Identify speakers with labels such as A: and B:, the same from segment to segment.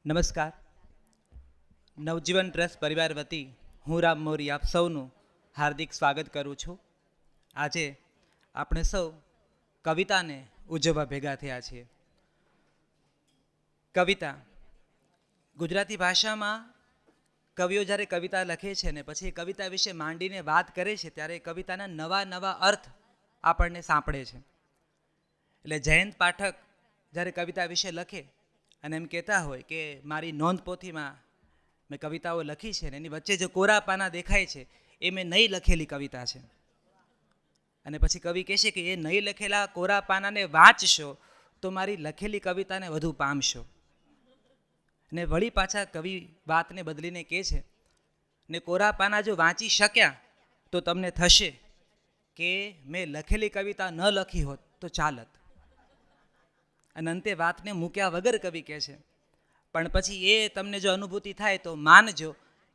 A: નમસ્કાર. નવજીવન ટ્રસ્ટ પરિવાર વતી હું રામ મોરી આપ સૌનું હાર્દિક સ્વાગત કરું છું. આજે આપણે સૌ કવિતાને ઉજવવા ભેગા થયા છીએ. કવિતા ગુજરાતી ભાષામાં કવિઓ જ્યારે કવિતા લખે છે ને પછી કવિતા વિશે માંડીને વાત કરે છે ત્યારે કવિતાના નવા નવા અર્થ આપણને સાંપડે છે. એટલે જયંત પાઠક જ્યારે કવિતા વિશે લખે અને એમ કહેતા હોય કે મારી નોંધપોથીમાં મેં કવિતાઓ લખી છે ને એની વચ્ચે જે કોરા પાના દેખાય છે એ મેં નહીં લખેલી કવિતા છે. અને પછી કવિ કહેશે કે એ નહીં લખેલા કોરા પાનાને વાંચશો તો મારી લખેલી કવિતાને વધુ પામશો. ને વળી પાછા કવિ વાતને બદલીને કહે છે ને કોરા પાના જો વાંચી શક્યા તો તમને થશે કે મેં લખેલી કવિતા ન લખી હોત તો ચાલત. અને અંતે વાતને મૂક્યા વગર કવિ કહે છે પણ પછી એ તમને જો અનુભૂતિ થાય તો માનજો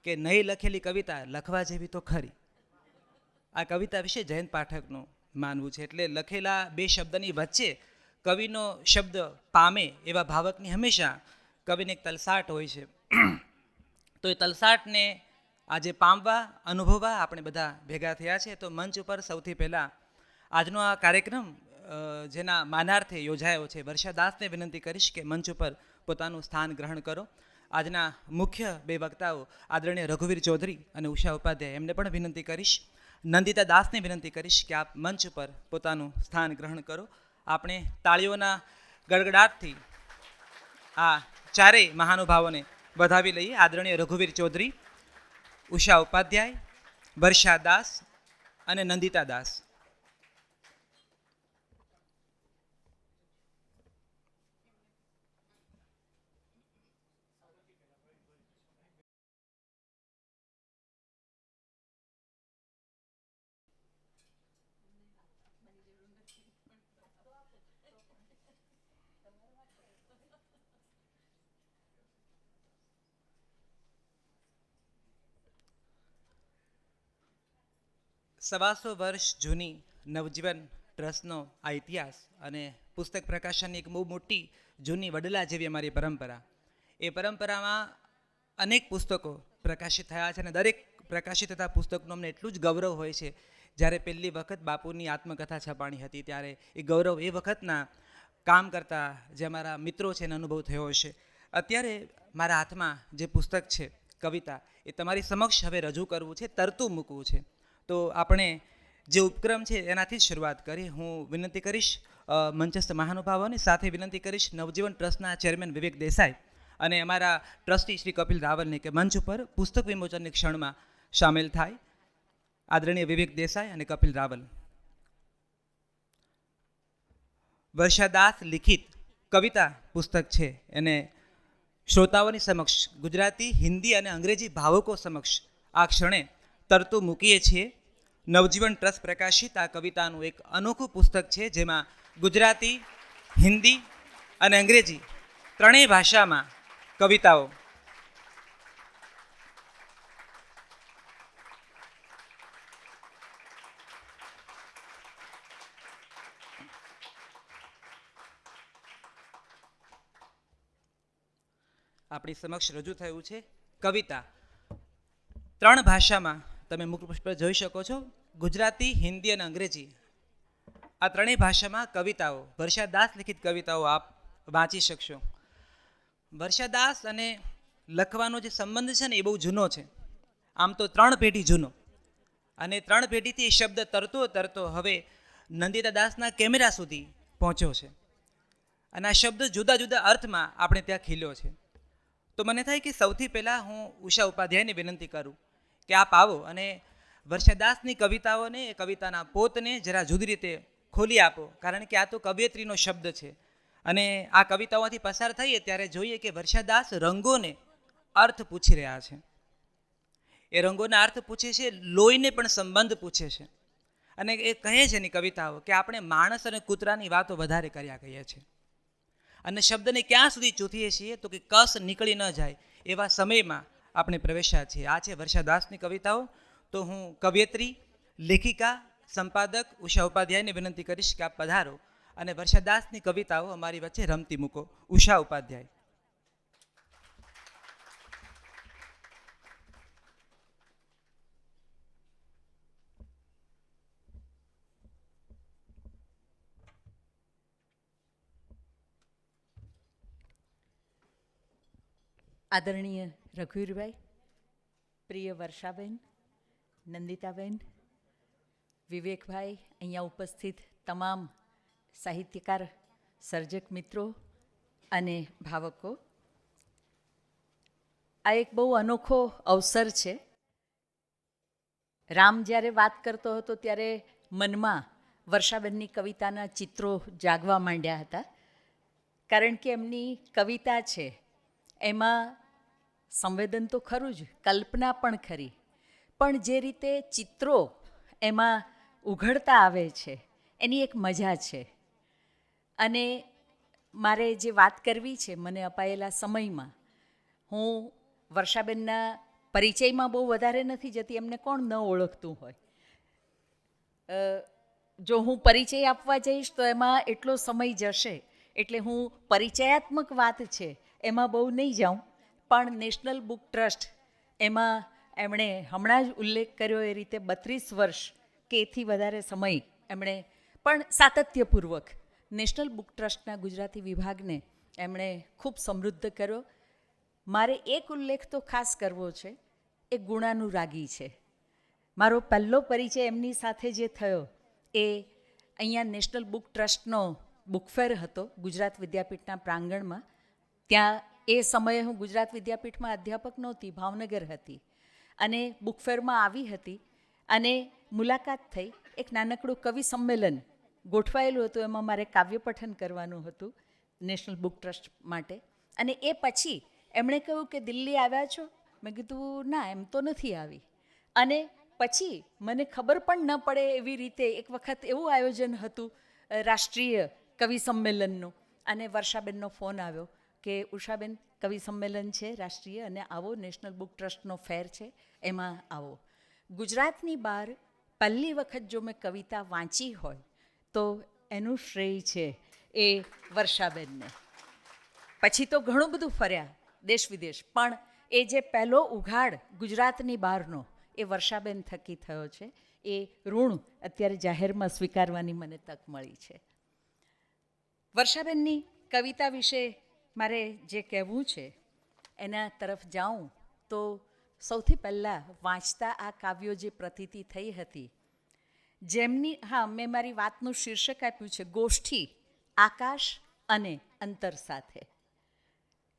A: કે નહીં લખેલી કવિતા લખવા જેવી તો ખરી. આ કવિતા વિશે જયંત પાઠકનું માનવું છે. એટલે લખેલા બે શબ્દની વચ્ચે કવિનો શબ્દ પામે એવા ભાવકની હંમેશા કવિને એક તલસાટ હોય છે. તો એ તલસાટને આજે પામવા અનુભવવા આપણે બધા ભેગા થયા છે. તો મંચ ઉપર સૌથી પહેલાં આજનો આ કાર્યક્રમ જેના માનાર્થે યોજાયો છે વર્ષા દાસને વિનંતી કરીશ કે મંચ ઉપર પોતાનું સ્થાન ગ્રહણ કરો. આજના મુખ્ય બે વક્તાઓ આદરણીય રઘુવીર ચૌધરી અને ઉષા ઉપાધ્યાય એમને પણ વિનંતી કરીશ. નંદિતા દાસને વિનંતી કરીશ કે આપ મંચ ઉપર પોતાનું સ્થાન ગ્રહણ કરો. આપણે તાળીઓના ગડગડાટથી આ ચારેય મહાનુભાવોને વધાવી લઈએ. આદરણીય રઘુવીર ચૌધરી, ઉષા ઉપાધ્યાય, વર્ષા દાસ અને નંદિતા દાસ. સવાસો વર્ષ જૂની નવજીવન ટ્રસ્ટનો આ ઇતિહાસ અને પુસ્તક પ્રકાશનની એક બહુ મોટી જૂની વડલા જેવી અમારી પરંપરા. એ પરંપરામાં અનેક પુસ્તકો પ્રકાશિત થયા છે અને દરેક પ્રકાશિત થતા પુસ્તકનું અમને એટલું જ ગૌરવ હોય છે. જ્યારે પહેલી વખત બાપુની આત્મકથા છપાણી હતી ત્યારે એ ગૌરવ એ વખતના કામ કરતા જે અમારા મિત્રો છે એનો અનુભવ થયો હશે. અત્યારે મારા હાથમાં જે પુસ્તક છે કવિતા એ તમારી સમક્ષ હવે રજૂ કરવું છે, તરતું મૂકવું છે. તો આપણે જે ઉપક્રમ છે એનાથી જ શરૂઆત કરી. હું વિનંતી કરીશ મંચસ્થ મહાનુભાવોને, સાથે વિનંતી કરીશ નવજીવન ટ્રસ્ટના ચેરમેન વિવેક દેસાઈ અને અમારા ટ્રસ્ટી શ્રી કપિલ રાવલને કે મંચ ઉપર પુસ્તક વિમોચનની ક્ષણમાં સામેલ થાય. આદરણીય વિવેક દેસાઈ અને કપિલ રાવલ. વર્ષાદાસ લિખિત કવિતા પુસ્તક છે એને શ્રોતાઓની સમક્ષ ગુજરાતી, હિન્દી અને અંગ્રેજી ભાવકો સમક્ષ આ ક્ષણે તરતું મૂકીએ છીએ. નવજીવન ટ્રસ્ટ પ્રકાશિત આ કવિતાનું એક અનોખું પુસ્તક છે જેમાં ગુજરાતી, હિન્દી અને અંગ્રેજી ત્રણેય ભાષામાં કવિતાઓ આપણી સમક્ષ રજૂ થયું છે. કવિતા ત્રણ ભાષામાં તમે મુખપૃષ્ઠ પર જોઈ શકો છો. ગુજરાતી, હિન્દી અને અંગ્રેજી આ ત્રણેય ભાષામાં કવિતાઓ, વર્ષાદાસ લિખિત કવિતાઓ આપ વાંચી શકશો. વર્ષાદાસ અને લખવાનો જે સંબંધ છે ને એ બહુ જૂનો છે. આમ તો 3 પેઢી જૂનો, અને 3 પેઢીથી એ શબ્દ તરતો તરતો હવે નંદિતા દાસના કેમેરા સુધી પહોંચ્યો છે. અને આ શબ્દ જુદા જુદા અર્થમાં આપણે ત્યાં ખીલ્યો છે. તો મને થાય કે સૌથી પહેલાં હું ઉષા ઉપાધ્યાયને વિનંતી કરું કે આપ આવો અને વર્ષાદાસની કવિતાઓને, કવિતાના પોતને જરા જુદી રીતે ખોલી આપો. કારણ કે આ તો કવયત્રીનો શબ્દ છે અને આ કવિતાઓથી પસાર થઈએ ત્યારે જોઈએ કે વર્ષાદાસ રંગોને અર્થ પૂછી રહ્યા છે. એ રંગોના અર્થ પૂછે છે, લોહીને પણ સંબંધ પૂછે છે. અને એ કહે છે એની કવિતાઓ કે આપણે માણસ અને કૂતરાની વાતો વધારે કર્યા કહીએ છીએ અને શબ્દને ક્યાં સુધી ચૂથીએ છીએ તો કે કસ નીકળી ન જાય એવા સમયમાં આપણે પ્રવેશ્યા છીએ. આ છે વર્ષાદાસની કવિતાઓ. તો હું કવયત્રી, લેખિકા, સંપાદક ઉષા ઉપાધ્યાયને વિનંતી કરીશ કે આપ પધારો અને વર્ષાદાસની કવિતાઓ અમારી વચ્ચે રમતી મૂકો. ઉષા ઉપાધ્યાય.
B: આદરણીય રઘુવીરભાઈ, પ્રિય વર્ષાબેન, નંદિતાબેન, વિવેકભાઈ, અહીંયા ઉપસ્થિત તમામ સાહિત્યકાર, સર્જક મિત્રો અને ભાવકો, આ એક બહુ અનોખો અવસર છે. રામ જ્યારે વાત કરતો હતો ત્યારે મનમાં વર્ષાબેનની કવિતાના ચિત્રો જાગવા માંડ્યા હતા, કારણ કે એમની કવિતા છે એમાં સંવેદન તો ખરું જ, કલ્પના પણ ખરી, પણ જે રીતે ચિત્રો એમાં ઉઘડતા આવે છે એની એક મજા છે. અને મારે જે વાત કરવી છે મને અપાયેલા સમયમાં, હું વર્ષાબેનના પરિચયમાં બહુ વધારે નથી જતી, એમને કોણ ન ઓળખતું હોય. જો હું પરિચય આપવા જઈશ તો એમાં એટલો સમય જશે, એટલે હું પરિચયાત્મક વાત છે એમાં બહુ નહીં જાઉં. પણ નેશનલ બુક ટ્રસ્ટ એમાં એમણે હમણાં જ ઉલ્લેખ કર્યો એ રીતે 32 વર્ષ કે એથી વધારે સમય એમણે પણ સાતત્યપૂર્વક નેશનલ બુક ટ્રસ્ટના ગુજરાતી વિભાગને એમણે ખૂબ સમૃદ્ધ કર્યો. મારે એક ઉલ્લેખ તો ખાસ કરવો છે, એ ગુણાનુરાગી છે. મારો પહેલો પરિચય એમની સાથે જે થયો એ અહીંયા નેશનલ બુક ટ્રસ્ટનો બુકફેર હતો ગુજરાત વિદ્યાપીઠના પ્રાંગણમાં. ત્યાં એ સમયે હું ગુજરાત વિદ્યાપીઠમાં અધ્યાપક નહોતી, ભાવનગર હતી, અને બુકફેરમાં આવી હતી અને મુલાકાત થઈ. એક નાનકડું કવિ સંમેલન ગોઠવાયેલું હતું, એમાં મારે કાવ્ય પઠન કરવાનું હતું નેશનલ બુક ટ્રસ્ટ માટે. અને એ પછી એમણે કહ્યું કે દિલ્હી આવ્યા છો? મેં કીધું ના, એમ તો નથી આવી. અને પછી મને ખબર પણ ન પડે એવી રીતે એક વખત એવું આયોજન હતું રાષ્ટ્રીય કવિ સંમેલનનું, અને વર્ષાબેનનો ફોન આવ્યો કે ઉષાબેન, કવિ સંમેલન છે રાષ્ટ્રીય, અને આવો, નેશનલ બુક ટ્રસ્ટનો ફેર છે, એમાં આવો. ગુજરાતની બહાર પહેલી વખત જો મેં કવિતા વાંચી હોય તો એનું શ્રેય છે એ વર્ષાબેનને. પછી તો ઘણું બધું ફર્યા દેશ વિદેશ, પણ એ જે પહેલો ઉઘાડ ગુજરાતની બહારનો એ વર્ષાબેન થકી થયો છે. એ ઋણ અત્યારે જાહેરમાં સ્વીકારવાની મને તક મળી છે. વર્ષાબેનની કવિતા વિશે મારે જે કહેવું છે એના તરફ જાઉં તો સૌથી પહેલાં વાંચતા આ કાવ્યો જે પ્રતીતિ થઈ હતી, જેમની, હા, મેં મારી વાતનું શીર્ષક આપ્યું છે ગોષ્ઠી, આકાશ અને અંતર સાથે.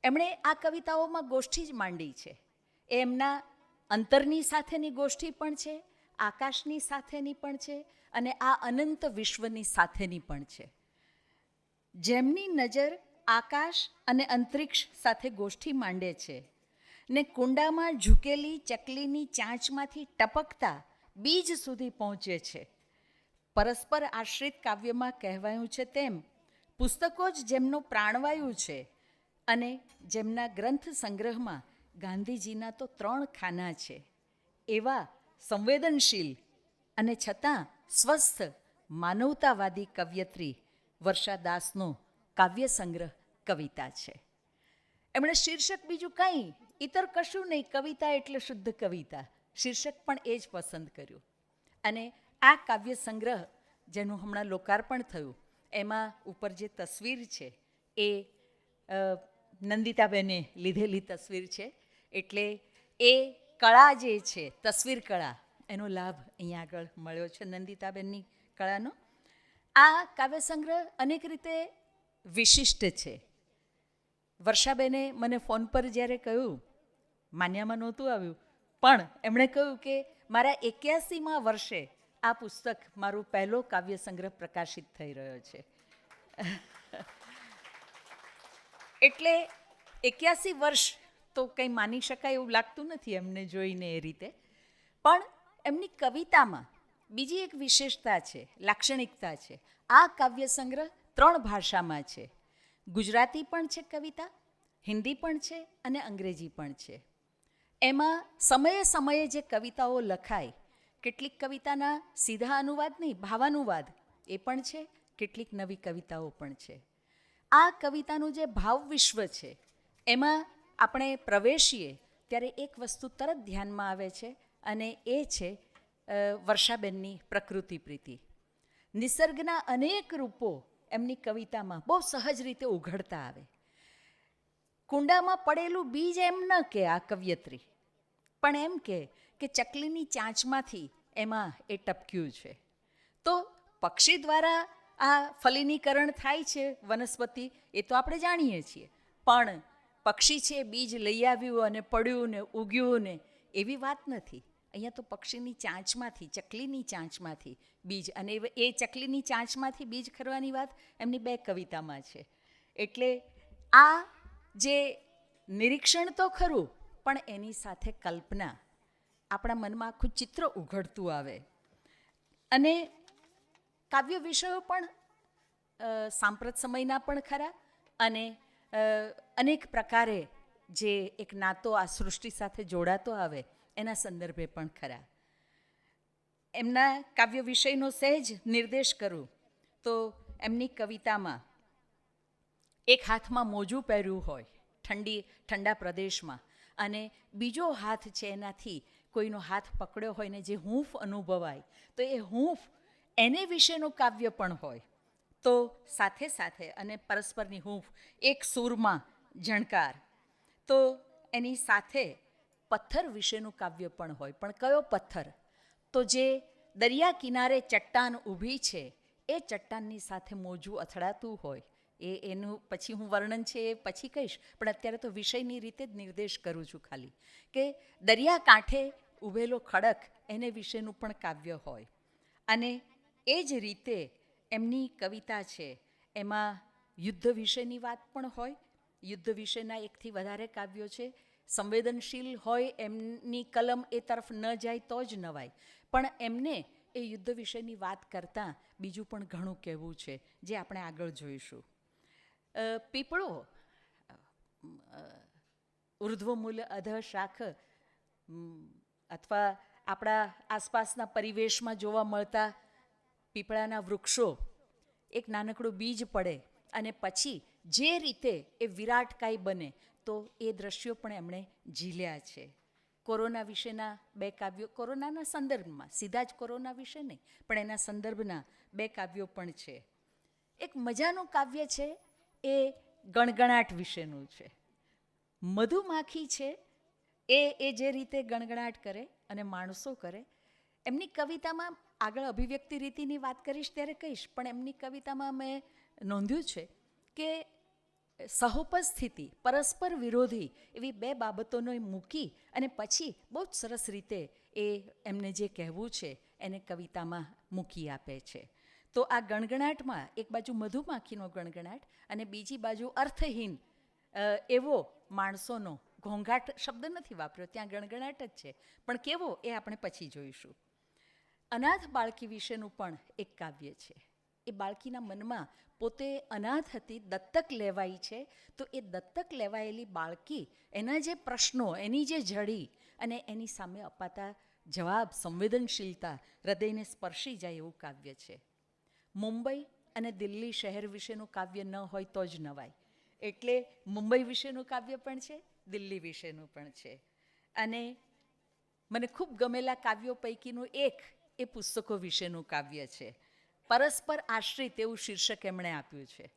B: એમણે આ કવિતાઓમાં ગોષ્ઠી જ માંડી છે. એ એમના અંતરની સાથેની ગોષ્ઠી પણ છે, આકાશની સાથેની પણ છે, અને આ અનંત વિશ્વની સાથેની પણ છે. જેમની નજર આકાશ અને અંતરિક્ષ સાથે ગોષ્ઠી માંડે છે ને કુંડામાં ઝૂકેલી ચકલીની ચાંચમાંથી ટપકતા બીજ સુધી પહોંચે છે. પરસ્પર આશ્રિત કાવ્યમાં કહેવાયું છે તેમ પુસ્તકો જ જેમનો પ્રાણવાયુ છે, અને જેમના ગ્રંથ સંગ્રહમાં ગાંધીજીના તો 3 ખાના છે. એવા સંવેદનશીલ અને છતાં સ્વસ્થ માનવતાવાદી કવયત્રી વર્ષા દાસનો કાવ્ય સંગ્રહ કવિતા છે. એમણે શીર્ષક બીજું કંઈ, ઇતર કશું નહીં, કવિતા એટલે શુદ્ધ કવિતા, શીર્ષક પણ એ જ પસંદ કર્યું. અને આ કાવ્ય સંગ્રહ જેનું હમણાં લોકાર્પણ થયું, એમાં ઉપર જે તસવીર છે એ નંદિતાબેને લીધેલી તસવીર છે. એટલે એ કળા જે છે, તસવીર કળા, એનો લાભ અહીંયા આગળ મળ્યો છે નંદિતાબેનની કળાનો. આ કાવ્ય સંગ્રહ અનેક રીતે વિશિષ્ટ છે. વર્ષાબેને મને ફોન પર જ્યારે કહ્યું, માન્યામાં નહોતું આવ્યું, પણ એમણે કહ્યું કે મારા 81મા વર્ષે આ પુસ્તક, મારો પહેલો કાવ્ય સંગ્રહ પ્રકાશિત થઈ રહ્યો છે. એટલે 81 વર્ષ તો કંઈ માની શકાય એવું લાગતું નથી એમને જોઈને એ રીતે. પણ એમની કવિતામાં બીજી એક વિશેષતા છે, લાક્ષણિકતા છે. આ કાવ્ય સંગ્રહ 3 ભાષામાં છે. ગુજરાતી પણ છે કવિતા, હિન્દી પણ છે અને અંગ્રેજી પણ છે. એમાં સમયે સમયે જે કવિતાઓ લખાય, કેટલીક કવિતાના સીધા અનુવાદ નહીં, ભાવાનુવાદ એ પણ છે, કેટલીક નવી કવિતાઓ પણ છે. આ કવિતાનું જે ભાવ વિશ્વ છે એમાં આપણે પ્રવેશીએ ત્યારે એક વસ્તુ તરત ધ્યાનમાં આવે છે, અને એ છે વર્ષાબેનની પ્રકૃતિ પ્રીતિ. નિસર્ગના અનેક રૂપો એમની કવિતામાં બહુ સહજ રીતે ઉઘડતા આવે. કુંડામાં પડેલું બીજ એમ ન કે આ કવયત્રી, પણ એમ કે ચકલીની ચાંચમાંથી એમાં એ ટપક્યું છે. તો પક્ષી દ્વારા આ ફલિનીકરણ થાય છે વનસ્પતિ, એ તો આપણે જાણીએ છીએ, પણ પક્ષી છે બીજ લઈ આવ્યું અને પડ્યું ને ઉગ્યું ને એવી વાત નથી. અહીંયા તો પક્ષીની ચાંચમાંથી, ચકલીની ચાંચમાંથી બીજ, અને એ ચકલીની ચાંચમાંથી બીજ ખરવાની વાત એમની 2 કવિતામાં છે. એટલે આ જે નિરીક્ષણ તો ખરું, પણ એની સાથે કલ્પના, આપણા મનમાં આખું ચિત્ર ઉઘડતું આવે. અને કાવ્ય વિષયો પણ સાંપ્રત સમયના પણ ખરા, અને અનેક પ્રકારે જે એક નાતો આ સૃષ્ટિ સાથે જોડાતો આવે એના સંદર્ભે પણ ખરા. એમના કાવ્ય વિષયનો સહેજ નિર્દેશ કરું તો એમની કવિતામાં એક હાથમાં મોજું પહેર્યું હોય ઠંડા પ્રદેશમાં, અને બીજો હાથ છે એનાથી કોઈનો હાથ પકડ્યો હોય ને જે હૂંફ અનુભવાય, તો એ હૂંફ એને વિશેનું કાવ્ય પણ હોય. તો સાથે સાથે અને પરસ્પરની હૂંફ, એક સૂરમાં ઝણકાર, તો એની સાથે પથ્થર વિશેનું કાવ્ય પણ હોય. પણ કયો પથ્થર? તો જે દરિયા કિનારે ચટ્ટાન ઊભી છે, એ ચટ્ટાનની સાથે મોજું અથડાતું હોય. એનું પછી હું વર્ણન છે એ પછી કહીશ, પણ અત્યારે તો વિષયની રીતે જ નિર્દેશ કરું છું ખાલી, કે દરિયા કાંઠે ઊભેલો ખડક એને વિશેનું પણ કાવ્ય હોય. અને એ જ રીતે એમની કવિતા છે એમાં યુદ્ધ વિશેની વાત પણ હોય. યુદ્ધ વિશેના 1થી વધારે કાવ્યો છે. સંવેદનશીલ હોય એમની કલમ એ તરફ ન જાય તો જ નવાય, પણ એમને એ યુદ્ધ વિશેની વાત કરતાં બીજું પણ ઘણું કહેવું છે, જે આપણે આગળ જોઈશું. પીપળો ઉર્ધ્વમૂલ અધ શાખ, અથવા આપણા આસપાસના પરિવેશમાં જોવા મળતા પીપળાના વૃક્ષો, એક નાનકડું બીજ પડે અને પછી જે રીતે એ વિરાટકાય બને, તો એ દ્રશ્યો પણ એમણે ઝીલ્યા છે. કોરોના વિશેના 2 કાવ્યો, કોરોનાના સંદર્ભમાં, સીધા જ કોરોના વિશે નહીં, પણ એના સંદર્ભના 2 કાવ્યો પણ છે. એક મજાનું કાવ્ય છે એ ગણગણાટ વિશેનું છે. મધુમાખી છે એ જે રીતે ગણગણાટ કરે અને માણસો કરે, એમની કવિતામાં આગળ અભિવ્યક્તિ રીતિની વાત કરીશ ત્યારે કહીશ, પણ એમની કવિતામાં મેં નોંધ્યું છે કે સહોપસ્થિતિ, પરસ્પર વિરોધી એવી 2 બાબતોને મૂકી અને પછી બહુ જ સરસ રીતે એ એમને જે કહેવું છે એને કવિતામાં મૂકી આપે છે. તો આ ગણગણાટમાં એક બાજુ મધુમાખીનો ગણગણાટ અને બીજી બાજુ અર્થહીન એવો માણસોનો, ઘોંઘાટ શબ્દ નથી વાપર્યો, ત્યાં ગણગણાટ જ છે, પણ કેવો એ આપણે પછી જોઈશું. અનાથ બાળકી વિશેનું પણ એક કાવ્ય છે. એ બાળકીના મનમાં પોતે અનાથ હતી, દત્તક લેવાઈ છે, તો એ દત્તક લેવાયેલી બાળકી, એના જે પ્રશ્નો, એની જે જડી અને એની સામે અપાતા જવાબ, સંવેદનશીલતા હૃદયને સ્પર્શી જાય એવું કાવ્ય છે. મુંબઈ અને દિલ્હી શહેર વિશેનું કાવ્ય ન હોય તો જ નવાય. એટલે મુંબઈ વિશેનું કાવ્ય પણ છે, દિલ્હી વિશેનું પણ છે. અને મને ખૂબ ગમેલા કાવ્યો પૈકીનું એક એ પુસ્તકો વિશેનું કાવ્ય છે. પરસ્પર આશ્રિત એવું શીર્ષક એમણે આપ્યું છે,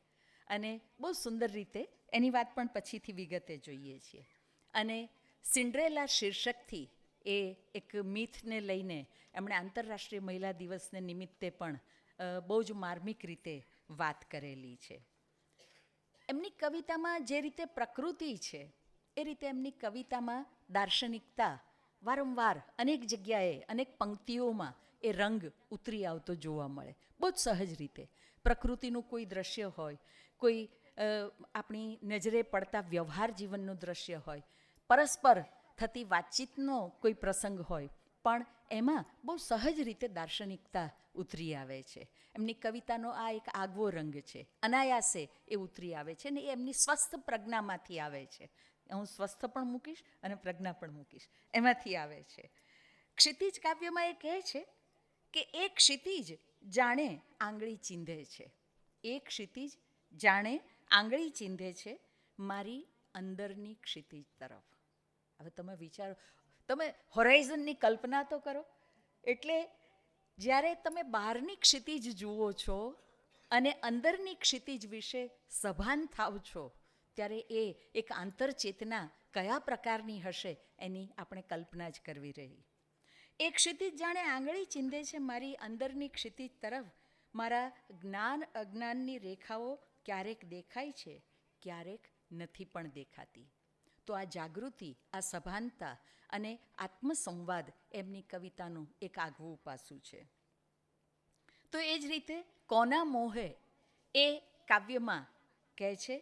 B: અને બહુ સુંદર રીતે એની વાત પણ પછીથી વિગતે જોઈએ છીએ. અને સિન્ડ્રેલા શીર્ષકથી એ એક મિથને લઈને એમણે આંતરરાષ્ટ્રીય મહિલા દિવસને નિમિત્તે પણ બહુ જ માર્મિક રીતે વાત કરેલી છે. એમની કવિતામાં જે રીતે પ્રકૃતિ છે, એ રીતે એમની કવિતામાં દાર્શનિકતા વારંવાર અનેક જગ્યાએ, અનેક પંક્તિઓમાં એ રંગ ઉતરી આવતો જોવા મળે. બહુ જ સહજ રીતે પ્રકૃતિનું કોઈ દ્રશ્ય હોય, કોઈ આપણી નજરે પડતા વ્યવહાર જીવનનું દ્રશ્ય હોય, પરસ્પર થતી વાતચીતનો કોઈ પ્રસંગ હોય, પણ એમાં બહુ સહજ રીતે દાર્શનિકતા ઉતરી આવે છે. એમની કવિતાનો આ એક આગવો રંગ છે, અનાયાસે એ ઉતરી આવે છે, ને એ એમની સ્વસ્થ પ્રજ્ઞામાંથી આવે છે. હું સ્વસ્થ પણ મૂકીશ અને પ્રજ્ઞા પણ મૂકીશ, એમાંથી આવે છે. ક્ષિતિજ કાવ્યમાં એ કહે છે કે એક ક્ષિતિજ જાણે આંગળી ચીંધે છે, એક ક્ષિતિજ જાણે આંગળી ચીંધે છે મારી અંદરની ક્ષિતિજ તરફ. હવે તમે વિચારો, તમે હોરાઇઝનની કલ્પના તો કરો. એટલે જ્યારે તમે બહારની ક્ષિતિજ જુઓ છો અને અંદરની ક્ષિતિજ વિશે સભાન થાવ છો, ત્યારે એ એક આંતરચેતના કયા પ્રકારની હશે એની આપણે કલ્પના જ કરવી રહી. એ ક્ષિતિજ જાણે આંગળી ચીંધે છે મારી અંદરની ક્ષિતિજ તરફ. મારા જ્ઞાન અજ્ઞાનની રેખાઓ ક્યારેક દેખાય છે, ક્યારેક નથી પણ દેખાતી. તો આ જાગૃતિ, આ સભાનતા અને આત્મસંવાદ એમની કવિતાનું એક આગવું પાસું છે. તો એ જ રીતે કોના મોહે એ કાવ્યમાં કહે છે,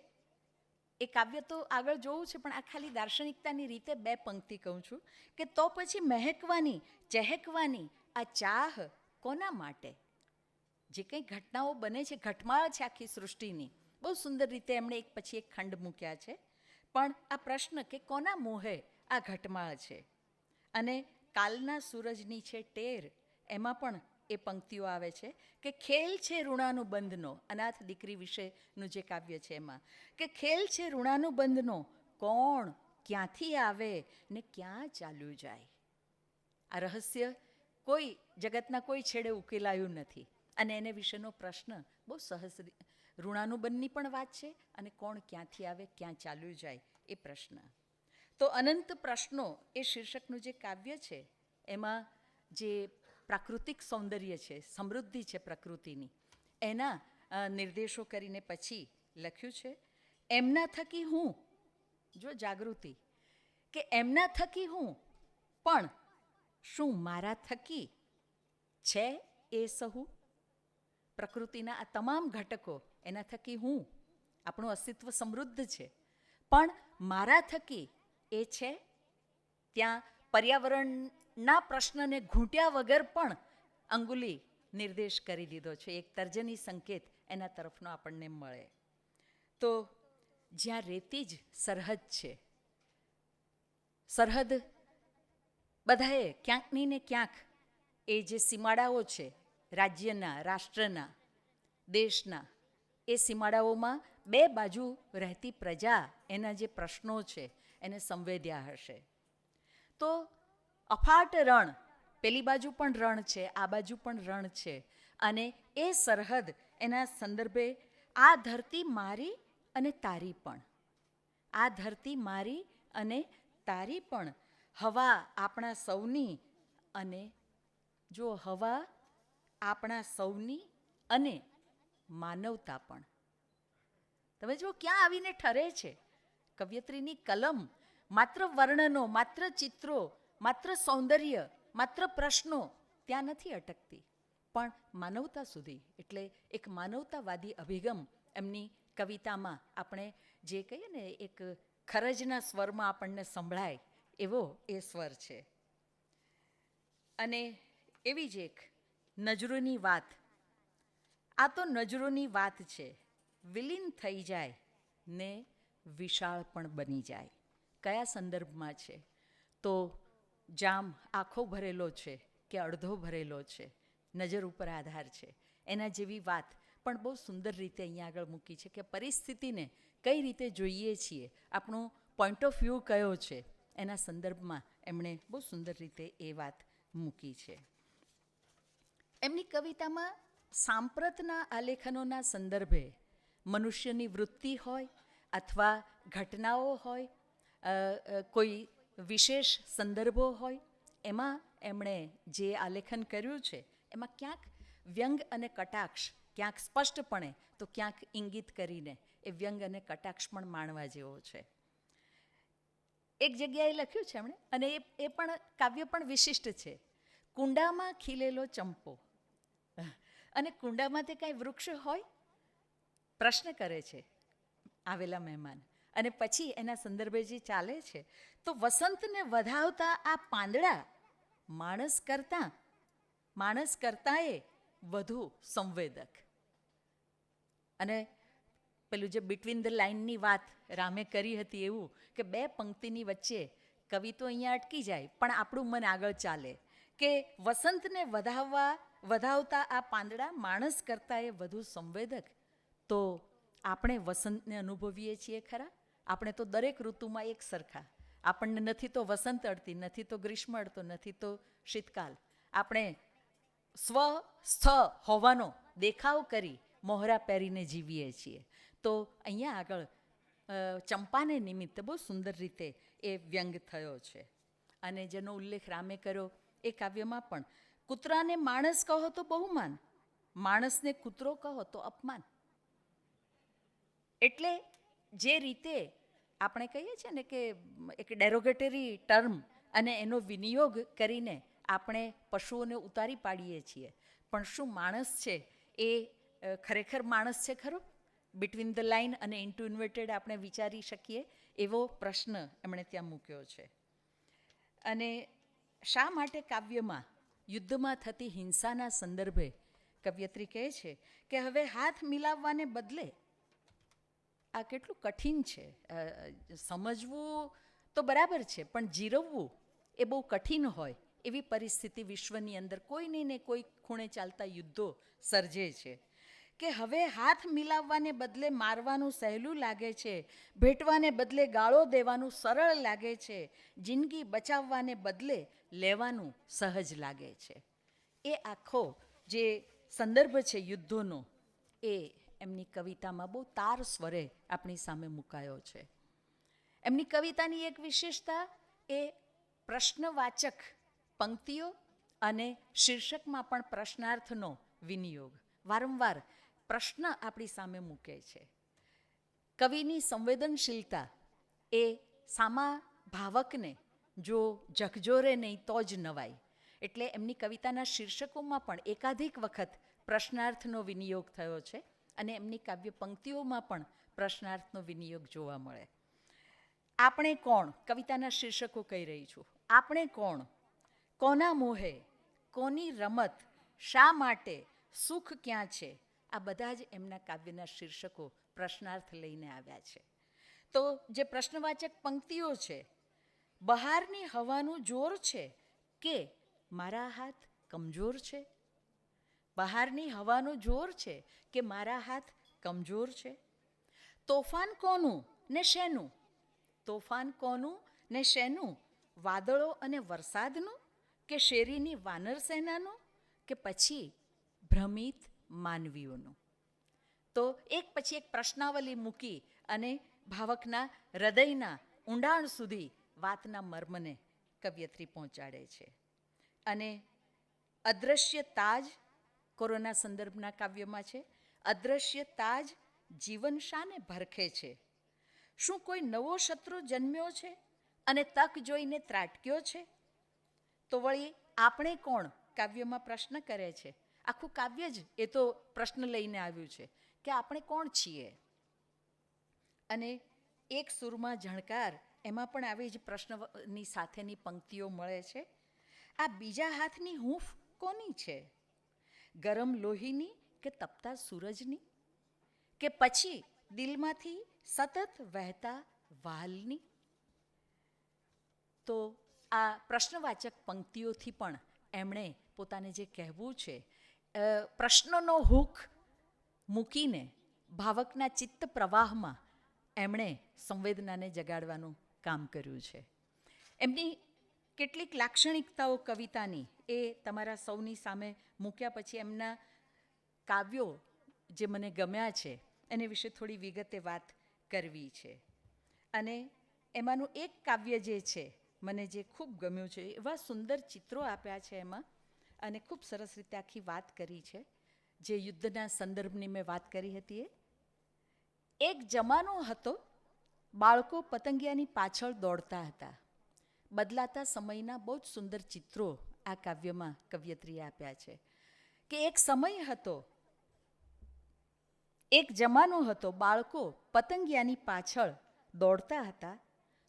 B: એ કાવ્ય તો આગળ જોવું છે પણ આ ખાલી દાર્શનિકતાની રીતે બે પંક્તિ કહું છું કે તો પછી મહેકવાની ચહેકવાની આ ચાહ કોના માટે? જે કંઈ ઘટનાઓ બને છે, ઘટમાળ છે આખી સૃષ્ટિની, બહુ સુંદર રીતે એમણે એક પછી એક ખંડ મૂક્યા છે. પણ આ પ્રશ્ન કે કોના મોહે આ ઘટમાળ છે? અને કાલના સૂરજની છે ટેર, એમાં પણ એ પંક્તિઓ આવે છે કે ખેલ છે ઋણાનુબંધનો, અનાથ દીકરી વિશેનું જે કાવ્ય છે એમાં, કે ખેલ છે ઋણાનુબંધનો, કોણ ક્યાંથી આવે ને ક્યાં ચાલ્યું જાય. આ રહસ્ય કોઈ જગતના કોઈ છેડે ઉકેલાયું નથી અને એને વિશેનો પ્રશ્ન બહુ સહજ ઋણાનુબંધની પણ વાત છે અને કોણ ક્યાંથી આવે ક્યાં ચાલ્યું જાય એ પ્રશ્ન. તો અનંત પ્રશ્નો એ શીર્ષકનું જે કાવ્ય છે એમાં જે પ્રાકૃતિક સૌંદર્ય છે, સમૃદ્ધિ છે પ્રકૃતિની, એના નિર્દેશો કરીને પછી લખ્યું છે એમના થકી હું, જો જાગૃતિ, કે એમના થકી હું, પણ શું મારા થકી છે એ સહુ? પ્રકૃતિના આ તમામ ઘટકો, એના થકી હું, આપણું અસ્તિત્વ સમૃદ્ધ છે, પણ મારા થકી એ છે? ત્યાં પર્યાવરણના પ્રશ્નને ઘૂંટ્યા વગર પણ અંગુલી નિર્દેશ કરી દીધો છે, એક તર્જની સંકેત એના તરફનો આપણને મળે. તો જ્યાં રેતી જ સરહદ છે, સરહદ બધાએ ક્યાંકની ને ક્યાંક એ જે સીમાડાઓ છે રાજ્યના, રાષ્ટ્રના, દેશના, એ સીમાડાઓમાં બે બાજુ રહેતી પ્રજા એના જે પ્રશ્નો છે એને સંવેદ્યા હશે. તો અફાટ રણ, પેલી બાજુ પણ રણ છે, આ બાજુ પણ રણ છે, અને એ સરહદ એના સંદર્ભે આ ધરતી મારી અને તારી પણ, આ ધરતી મારી અને તારી પણ, હવા આપણા સૌની, અને જો હવા આપણા સૌની અને માનવતા પણ. તમે જો ક્યાં આવીને ઠરે છે કવયત્રીની કલમ. માત્ર વર્ણનો, માત્ર ચિત્રો, માત્ર સૌંદર્ય, માત્ર પ્રશ્નો ત્યાં નથી અટકતી, પણ માનવતા સુધી. એટલે એક માનવતાવાદી અભિગમ એમની કવિતામાં આપણે જે કહીએ ને એક ખરજના સ્વરમાં આપણને સંભળાય એવો એ સ્વર છે. અને એવી જ એક નજરોની વાત, આ તો નજરોની વાત છે, વિલીન થઈ જાય ને વિશાળ પણ બની જાય. કયા સંદર્ભમાં છે? તો જામ આખો ભરેલો છે કે અડધો ભરેલો છે, નજર ઉપર આધાર છે. એના જેવી વાત પણ બહુ સુંદર રીતે અહીંયા આગળ મૂકી છે કે પરિસ્થિતિને કઈ રીતે જોઈએ છીએ, આપણો પોઈન્ટ ઓફ વ્યૂ કયો છે, એના સંદર્ભમાં એમણે બહુ સુંદર રીતે એ વાત મૂકી છે. એમની કવિતામાં સાંપ્રતના આલેખનોના સંદર્ભે મનુષ્યની વૃત્તિ હોય અથવા ઘટનાઓ હોય, કોઈ વિશેષ સંદર્ભો હોય, એમાં એમણે જે આલેખન કર્યું છે એમાં ક્યાંક વ્યંગ અને કટાક્ષ, ક્યાંક સ્પષ્ટપણે તો ક્યાંક ઇંગિત કરીને એ વ્યંગ અને કટાક્ષ પણ માણવા જેવો છે. એક જગ્યાએ લખ્યું છે એમણે, અને એ પણ કાવ્ય પણ વિશિષ્ટ છે. કુંડામાં ખીલેલો ચંપો, અને કુંડામાં તે કાંઈ વૃક્ષ હોય? પ્રશ્ન કરે છે આવેલા મહેમાન. અને પછી એના સંદર્ભે જે ચાલે છે, તો વસંતને વધાવતા આ પાંદડા માણસ કરતાંય વધુ સંવેદક. અને પેલું જે બિટવીન ધ લાઇનની વાત રામે કરી હતી એવું કે બે પંક્તિની વચ્ચે કવિ તો અહીંયા અટકી જાય પણ આપણું મન આગળ ચાલે કે વસંતને વધાવતા આ પાંદડા માણસ કરતાં એ વધુ સંવેદક. તો આપણે વસંતને અનુભવીએ છીએ ખરા? આપણે તો દરેક ઋતુમાં એક સરખા, આપણને નથી તો વસંત અડતી, નથી તો ગ્રીષ્મ અડતો, નથી તો શીતકાલ. આપણે સ્વસ્થ હોવાનો દેખાવ કરી મોહરા પહેરીને જીવીએ છીએ. તો અહીંયા આગળ ચંપાને નિમિત્તે બહુ સુંદર રીતે એ વ્યંગ થયો છે. અને જેનો ઉલ્લેખ રામે કર્યો એ કાવ્યમાં પણ કૂતરાને માણસ કહો તો બહુમાન, માણસને કૂતરો કહો તો અપમાન. એટલે જે રીતે આપણે કહીએ છીએ ને કે એક ડેરોગેટરી ટર્મ અને એનો વિનિયોગ કરીને આપણે પશુઓને ઉતારી પાડીએ છીએ, પણ શું માણસ છે એ ખરેખર માણસ છે ખરો? બિટવીન ધ લાઇન અને ઇન્ટુ ઇન્વર્ટેડ આપણે વિચારી શકીએ એવો પ્રશ્ન એમણે ત્યાં મૂક્યો છે. અને શા માટે કાવ્યમાં યુદ્ધમાં થતી હિંસાના સંદર્ભે કવયત્રી કહે છે કે હવે હાથ મિલાવવાને બદલે, આ કેટલું કઠિન છે, સમજવું તો બરાબર છે પણ જીરવવું એ બહુ કઠિન હોય એવી પરિસ્થિતિ વિશ્વની અંદર કોઈને ને કોઈ ખૂણે ચાલતા યુદ્ધો સર્જે છે. કે હવે હાથ મિલાવવાને બદલે મારવાનું સહેલું લાગે છે, ભેટવાને બદલે ગાળો દેવાનું સરળ લાગે છે, જિંદગી બચાવવાને બદલે લેવાનું સહજ લાગે છે. એ આખો જે સંદર્ભ છે યુદ્ધોનો એ એમની કવિતામાં બહુ તાર સ્વરે આપણી સામે મુકાયો છે. એમની કવિતાની એક વિશેષતા એ પ્રશ્નવાચક પંક્તિઓ અને શીર્ષકમાં પણ પ્રશ્નાર્થનો વિનિયોગ, વારંવાર પ્રશ્ન આપણી સામે મૂકે છે. કવિની સંવેદનશીલતા એ સામા ભાવકને જો ઝકઝોરે નહીં તો જ નવાય. એટલે એમની કવિતાના શીર્ષકોમાં પણ એકાધિક વખત પ્રશ્નાર્થનો વિનિયોગ થયો છે અને એમની કાવ્ય પંક્તિઓમાં પણ પ્રશ્નાર્થનો વિનિયોગ જોવા મળે. આપણે કોણ, કવિતાના શીર્ષકો કહી રહી છું. આપણે કોણ, કોના મોહે, કોની રમત, શા માટે, સુખ ક્યાં છે, આ બધા જ એમના કાવ્યના શીર્ષકો પ્રશ્નાર્થ લઈને આવ્યા છે. તો જે પ્રશ્નવાચક પંક્તિઓ છે, બહારની હવાનું જોર છે કે મારા હાથ કમજોર છે, બહારની હવાનું જોર છે કે મારા હાથ કમજોર છે, તોફાન કોનું ને શેનું, તોફાન કોનું ને શેનું, વાદળો અને વરસાદનું કે શેરીની વાનર સેનાનું કે પછી ભ્રમિત માનવીઓનું. તો એક પછી એક પ્રશ્નાવલી મૂકી અને ભાવકના હૃદયના ઊંડાણ સુધી વાતના મર્મને કવયત્રી પહોંચાડે છે. અને અદૃશ્ય તાજ કોરોના સંદર્ભના કાવ્યમાં છે. અદૃશ્ય તાજ જીવન શાને ભરખે છે, શું કોઈ નવો શત્રુ જન્મ્યો છે અને તક જોઈને ત્રાટક્યો છે? તો વળી આપણે કોણ કાવ્યમાં પ્રશ્ન કરે છે. આખું કાવ્ય જ એ તો પ્રશ્ન લઈને આવ્યું છે કે આપણે કોણ છીએ. અને એક સુરમાં ઝણકાર એમાં પણ આવી જ પ્રશ્નની સાથેની પંક્તિઓ મળે છે. આ બીજા હાથની હૂંફ કોની છે, ગરમ લોહીની કે તપતા સૂરજની કે પછી દિલમાંથી સતત વહેતા વાલની? તો આ પ્રશ્નવાચક પંક્તિઓથી પણ એમણે પોતાને જે કહેવું છે, પ્રશ્નનો હૂક મૂકીને ભાવકના ચિત્ત પ્રવાહમાં એમણે સંવેદનાને જગાડવાનું કામ કર્યું છે. એમની કેટલીક લાક્ષણિકતાઓ કવિતાની એ તમારા સૌની સામે મૂક્યા પછી એમના કાવ્યો જે મને ગમ્યા છે એને વિશે થોડી વિગતે વાત કરવી છે. અને એમાંનું એક કાવ્ય જે છે મને જે ખૂબ ગમ્યું છે, એવા સુંદર ચિત્રો આપ્યા છે એમાં અને ખૂબ સરસ રીતે આખી વાત કરી છે. જે યુદ્ધના સંદર્ભની મેં વાત કરી હતી, એક જમાનો હતો, બાળકો પતંગિયાની પાછળ દોડતા હતા. બદલાતા સમયના બહુ જ સુંદર ચિત્રો આ કાવ્યમાં કવયત્રીએ આપ્યા છે. કે એક સમય હતો, એક જમાનો હતો, બાળકો પતંગિયાની પાછળ દોડતા હતા,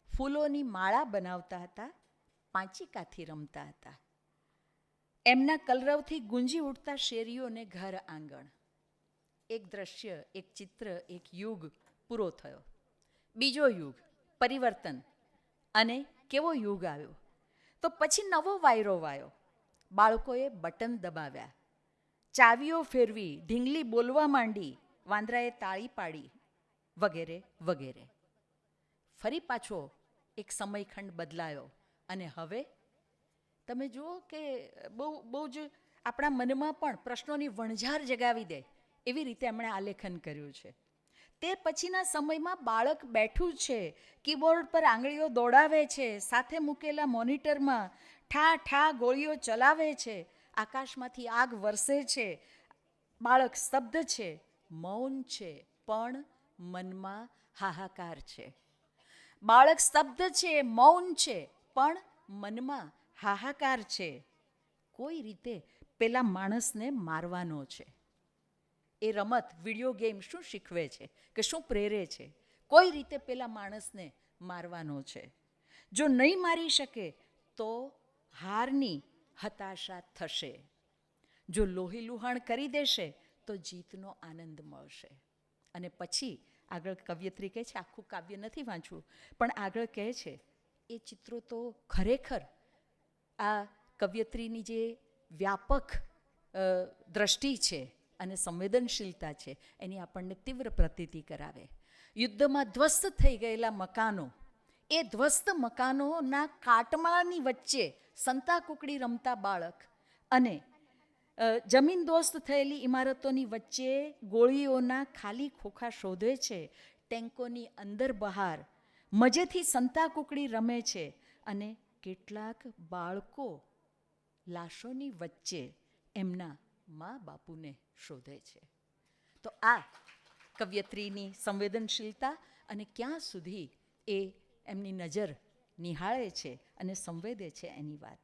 B: ફૂલોની માળા બનાવતા હતા, પાંચિકાથી રમતા હતા. એમના કલરવથી ગુંજી ઉઠતા શેરીઓને ઘર આંગણ. એક દ્રશ્ય, એક ચિત્ર, એક યુગ પૂરો થયો. બીજો યુગ, પરિવર્તન. અને કેવો યુગ આવ્યો? તો પછી નવો વાયરો વાયો. બાળકોએ બટન દબાવ્યા, ચાવીઓ ફેરવી, ઢીંગલી બોલવા માંડી, વાંદરાએ તાળી પાડી, વગેરે વગેરે. ફરી પાછો એક સમયખંડ બદલાયો અને હવે તમે જુઓ કે બહુ જ આપણા મનમાં પણ પ્રશ્નોની વણઝાર જગાવી દે એવી રીતે એમણે આલેખન કર્યું છે. તે પછીના સમયમાં બાળક બેઠું છે, કીબોર્ડ પર આંગળીઓ દોડાવે છે, સાથે મૂકેલા મોનિટરમાં ઠા ઠા ગોળીઓ ચલાવે છે, આકાશમાંથી આગ વરસે છે, બાળક સ્તબ્ધ છે, મૌન છે, પણ મનમાં હાહાકાર છે. બાળક સ્તબ્ધ છે, મૌન છે, પણ મનમાં હાહાકાર છે. કોઈ રીતે પેલા માણસને મારવાનો છે. એ રમત, વિડીયો ગેમ શું શીખવે છે કે શું પ્રેરે છે? કોઈ રીતે પેલા માણસને મારવાનો છે. જો નહીં મારી શકે તો હારની હતાશા થશે. જો લોહી લુહાણ કરી દેશે તો જીતનો આનંદ મળશે. અને પછી આગળ કવયત્રી કહે છે, આખું કાવ્ય નથી વાંચવું, પણ આગળ કહે છે એ ચિત્રો તો ખરેખર આ કવયત્રીની જે વ્યાપક દ્રષ્ટિ છે અને સંવેદનશીલતા છે એની આપણને તીવ્ર પ્રતીતિ કરાવે. યુદ્ધમાં ધ્વસ્ત થઈ ગયેલા મકાનો, એ ધ્વસ્ત મકાનોના કાટમાળની વચ્ચે સંતાકુકડી રમતા બાળક અને જમીનદોસ્ત થયેલી ઇમારતોની વચ્ચે ગોળીઓના ખાલી ખોખા શોધે છે, ટેન્કોની અંદર બહાર મજેથી સંતાકુકડી રમે છે, અને કેટલાક બાળકો લાશોની વચ્ચે એમના મા બાપુને શોધે છે. તો આ કવયત્રીની સંવેદનશીલતા અને ક્યાં સુધી એ એમની નજર નિહાળે છે અને સંવેદે છે એની વાત.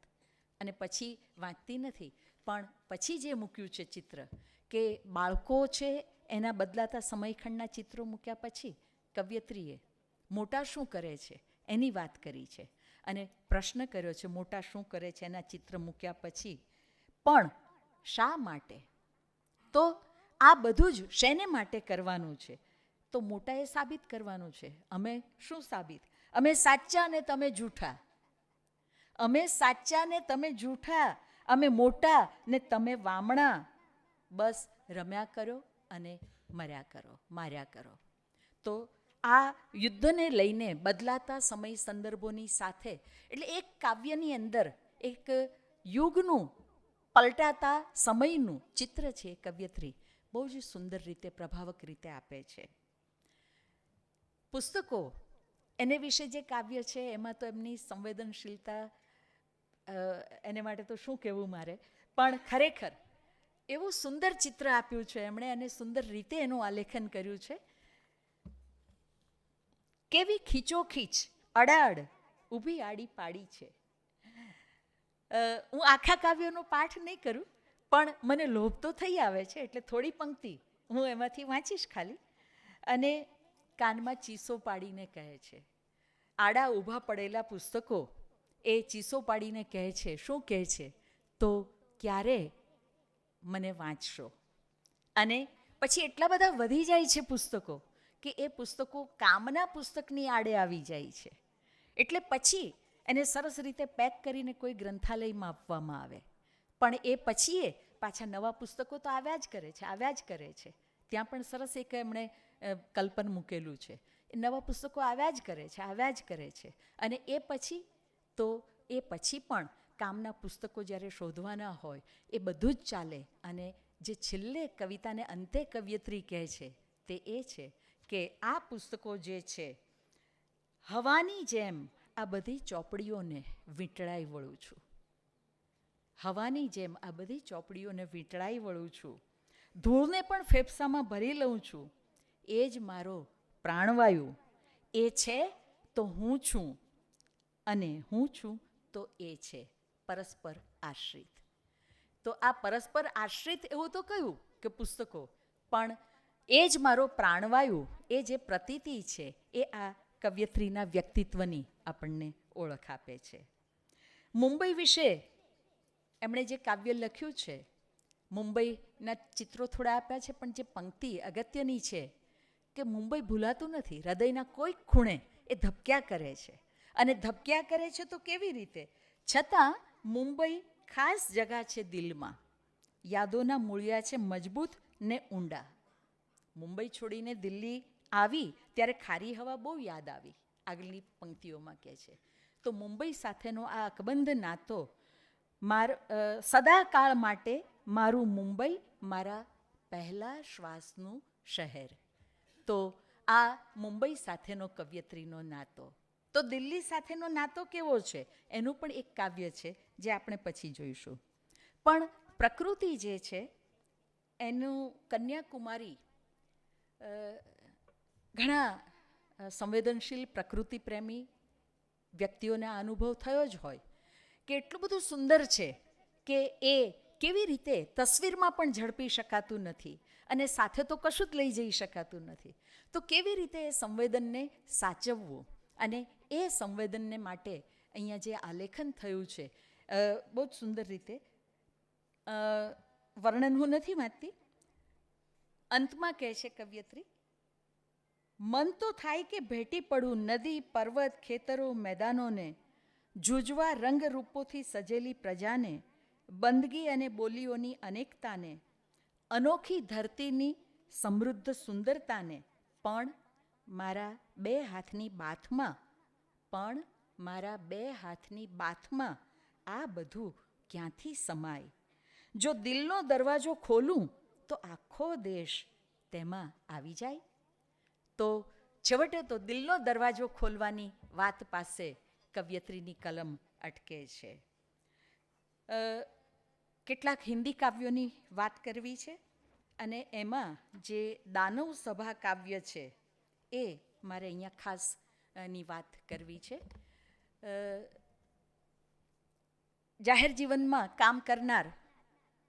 B: અને પછી વાંચતી નથી, પણ પછી જે મૂક્યું છે ચિત્ર, કે બાળકો છે એના બદલાતા સમયખંડના ચિત્રો મૂક્યા પછી કવયત્રીએ મોટા શું કરે છે એની વાત કરી છે અને પ્રશ્ન કર્યો છે મોટા શું કરે છે એના ચિત્ર મૂક્યા પછી પણ શા માટે? તો આ બધું જ શેને માટે કરવાનું છે? તો મોટાએ સાબિત કરવાનું છે. અમે શું સાબિત? અમે સાચા ને તમે જૂઠા, અમે સાચા ને તમે જૂઠા, અમે મોટા ને તમે વામણા, બસ રમ્યા કરો અને મર્યા કરો, માર્યા કરો. તો આ યુદ્ધને લઈને બદલાતા સમય સંદર્ભોની સાથે, એટલે એક કાવ્યની અંદર એક યુગનું, પલટાતા સમયનું ચિત્ર છે કવયત્રી બહુ જ સુંદર રીતે, પ્રભાવક રીતે આપે છે. પુસ્તકો એને વિશે જે કાવ્ય છે એમાં તો એમની સંવેદનશીલતા, એને માટે તો શું કહેવું મારે, પણ ખરેખર એવું સુંદર ચિત્ર આપ્યું છે એમણે અને સુંદર રીતે એનું આલેખન કર્યું છે. કેવી ખીચોખીચ અડાડ ઊભી આડી પાડી છે. હું આખા કાવ્યનો પાઠ નહીં કરું, પણ મને લોભ તો થઈ આવે છે, એટલે થોડી પંક્તિ હું એમાંથી વાંચીશ ખાલી. અને કાનમાં ચીસો પાડીને કહે છે, આડા ઊભા પડેલા પુસ્તકો એ ચીસો પાડીને કહે છે, શું કહે છે? તો ક્યારે મને વાંચશો? અને પછી એટલા બધા વધી જાય છે પુસ્તકો કે એ પુસ્તકો કામના પુસ્તકની આડે આવી જાય છે. એટલે પછી એને સરસ રીતે પેક કરીને કોઈ ગ્રંથાલયમાં આપવામાં આવે, પણ એ પછી એ પાછા નવા પુસ્તકો તો આવ્યા જ કરે છે, આવ્યા જ કરે છે. ત્યાં પણ સરસ એક એમણે કલ્પન મૂકેલું છે, એ નવા પુસ્તકો આવ્યા જ કરે છે, આવ્યા જ કરે છે. અને એ પછી તો એ પછી પણ કામના પુસ્તકો જ્યારે શોધવાના હોય એ બધું જ ચાલે. અને જે છેલ્લે કવિતાને અંતે કવયત્રી કહે છે તે એ છે કે આ પુસ્તકો જે છે, હવાની જેમ આ બધી ચોપડીઓને વીંટળાઈ વળું છું, હવાની જેમ આ બધી ચોપડીઓને વીંટળાઈ વળું છું, ધૂળને પણ ફેફસામાં ભરી લઉં છું, એ જ મારો પ્રાણવાયુ, એ છે તો હું છું અને હું છું તો એ છે, પરસ્પર આશ્રિત. તો આ પરસ્પર આશ્રિત એવું તો કહ્યું કે પુસ્તકો, પણ એ જ મારો પ્રાણવાયુ, એ જે પ્રતીતિ છે એ આ કવયત્રીના વ્યક્તિત્વની આપણને ઓળખ આપે છે. મુંબઈ વિશે એમણે જે કાવ્ય લખ્યું છે, મુંબઈના ચિત્રો થોડા આપ્યા છે, પણ જે પંક્તિ અગત્યની છે કે મુંબઈ ભૂલાતું નથી, હૃદયના કોઈક ખૂણે એ ધબક્યા કરે છે. અને ધબક્યા કરે છે તો કેવી રીતે? છતાં મુંબઈ ખાસ જગા છે દિલમાં, યાદોના મૂળિયા છે મજબૂત ને ઊંડા. મુંબઈ છોડીને દિલ્હી આવી ત્યારે ખારી હવા બહુ યાદ આવી, આગળની પંક્તિઓમાં કહે છે. તો મુંબઈ સાથેનો આ અકબંધ નાતો સદાકાળ માટે મારું મુંબઈ, મારા પહેલા શ્વાસનું શહેર. તો આ મુંબઈ સાથેનો કવયત્રીનો નાતો. તો દિલ્હી સાથેનો નાતો કેવો છે એનું પણ એક કાવ્ય છે જે આપણે પછી જોઈશું. પણ પ્રકૃતિ જે છે એનું કન્યાકુમારી ઘણા સંવેદનશીલ પ્રકૃતિ પ્રેમી વ્યક્તિઓને આ અનુભવ થયો જ હોય કે એટલું બધું સુંદર છે કે એ કેવી રીતે તસવીરમાં પણ ઝડપી શકાતું નથી અને સાથે તો કશું જ લઈ જઈ શકાતું નથી. તો કેવી રીતે એ સંવેદનને સાચવવું અને એ સંવેદનને માટે અહીંયા જે આલેખન થયું છે બહુ જ સુંદર રીતે વર્ણન હું નથી વાંચતી. અંતમાં કહે છે કવયત્રી, મન તો થાય કે ભેટી પડું નદી પર્વત ખેતરો મેદાનોને, જુજવા રંગરૂપોથી સજેલી પ્રજાને, બંદગી અને બોલીઓની અનેકતાને, અનોખી ધરતીની સમૃદ્ધ સુંદરતાને, પણ મારા બે હાથની બાથમાં આ બધું ક્યાંથી સમાય? જો દિલનો દરવાજો ખોલું તો આખો દેશ તેમાં આવી જાય. તો છેવટે તો દિલનો દરવાજો ખોલવાની વાત પાસે કવયત્રીની કલમ અટકે છે. કેટલાક હિન્દી કાવ્યોની વાત કરવી છે અને એમાં જે દાનવ સભા કાવ્ય છે એ મારે અહીંયા ખાસ ની વાત કરવી છે. જાહેર જીવનમાં કામ કરનાર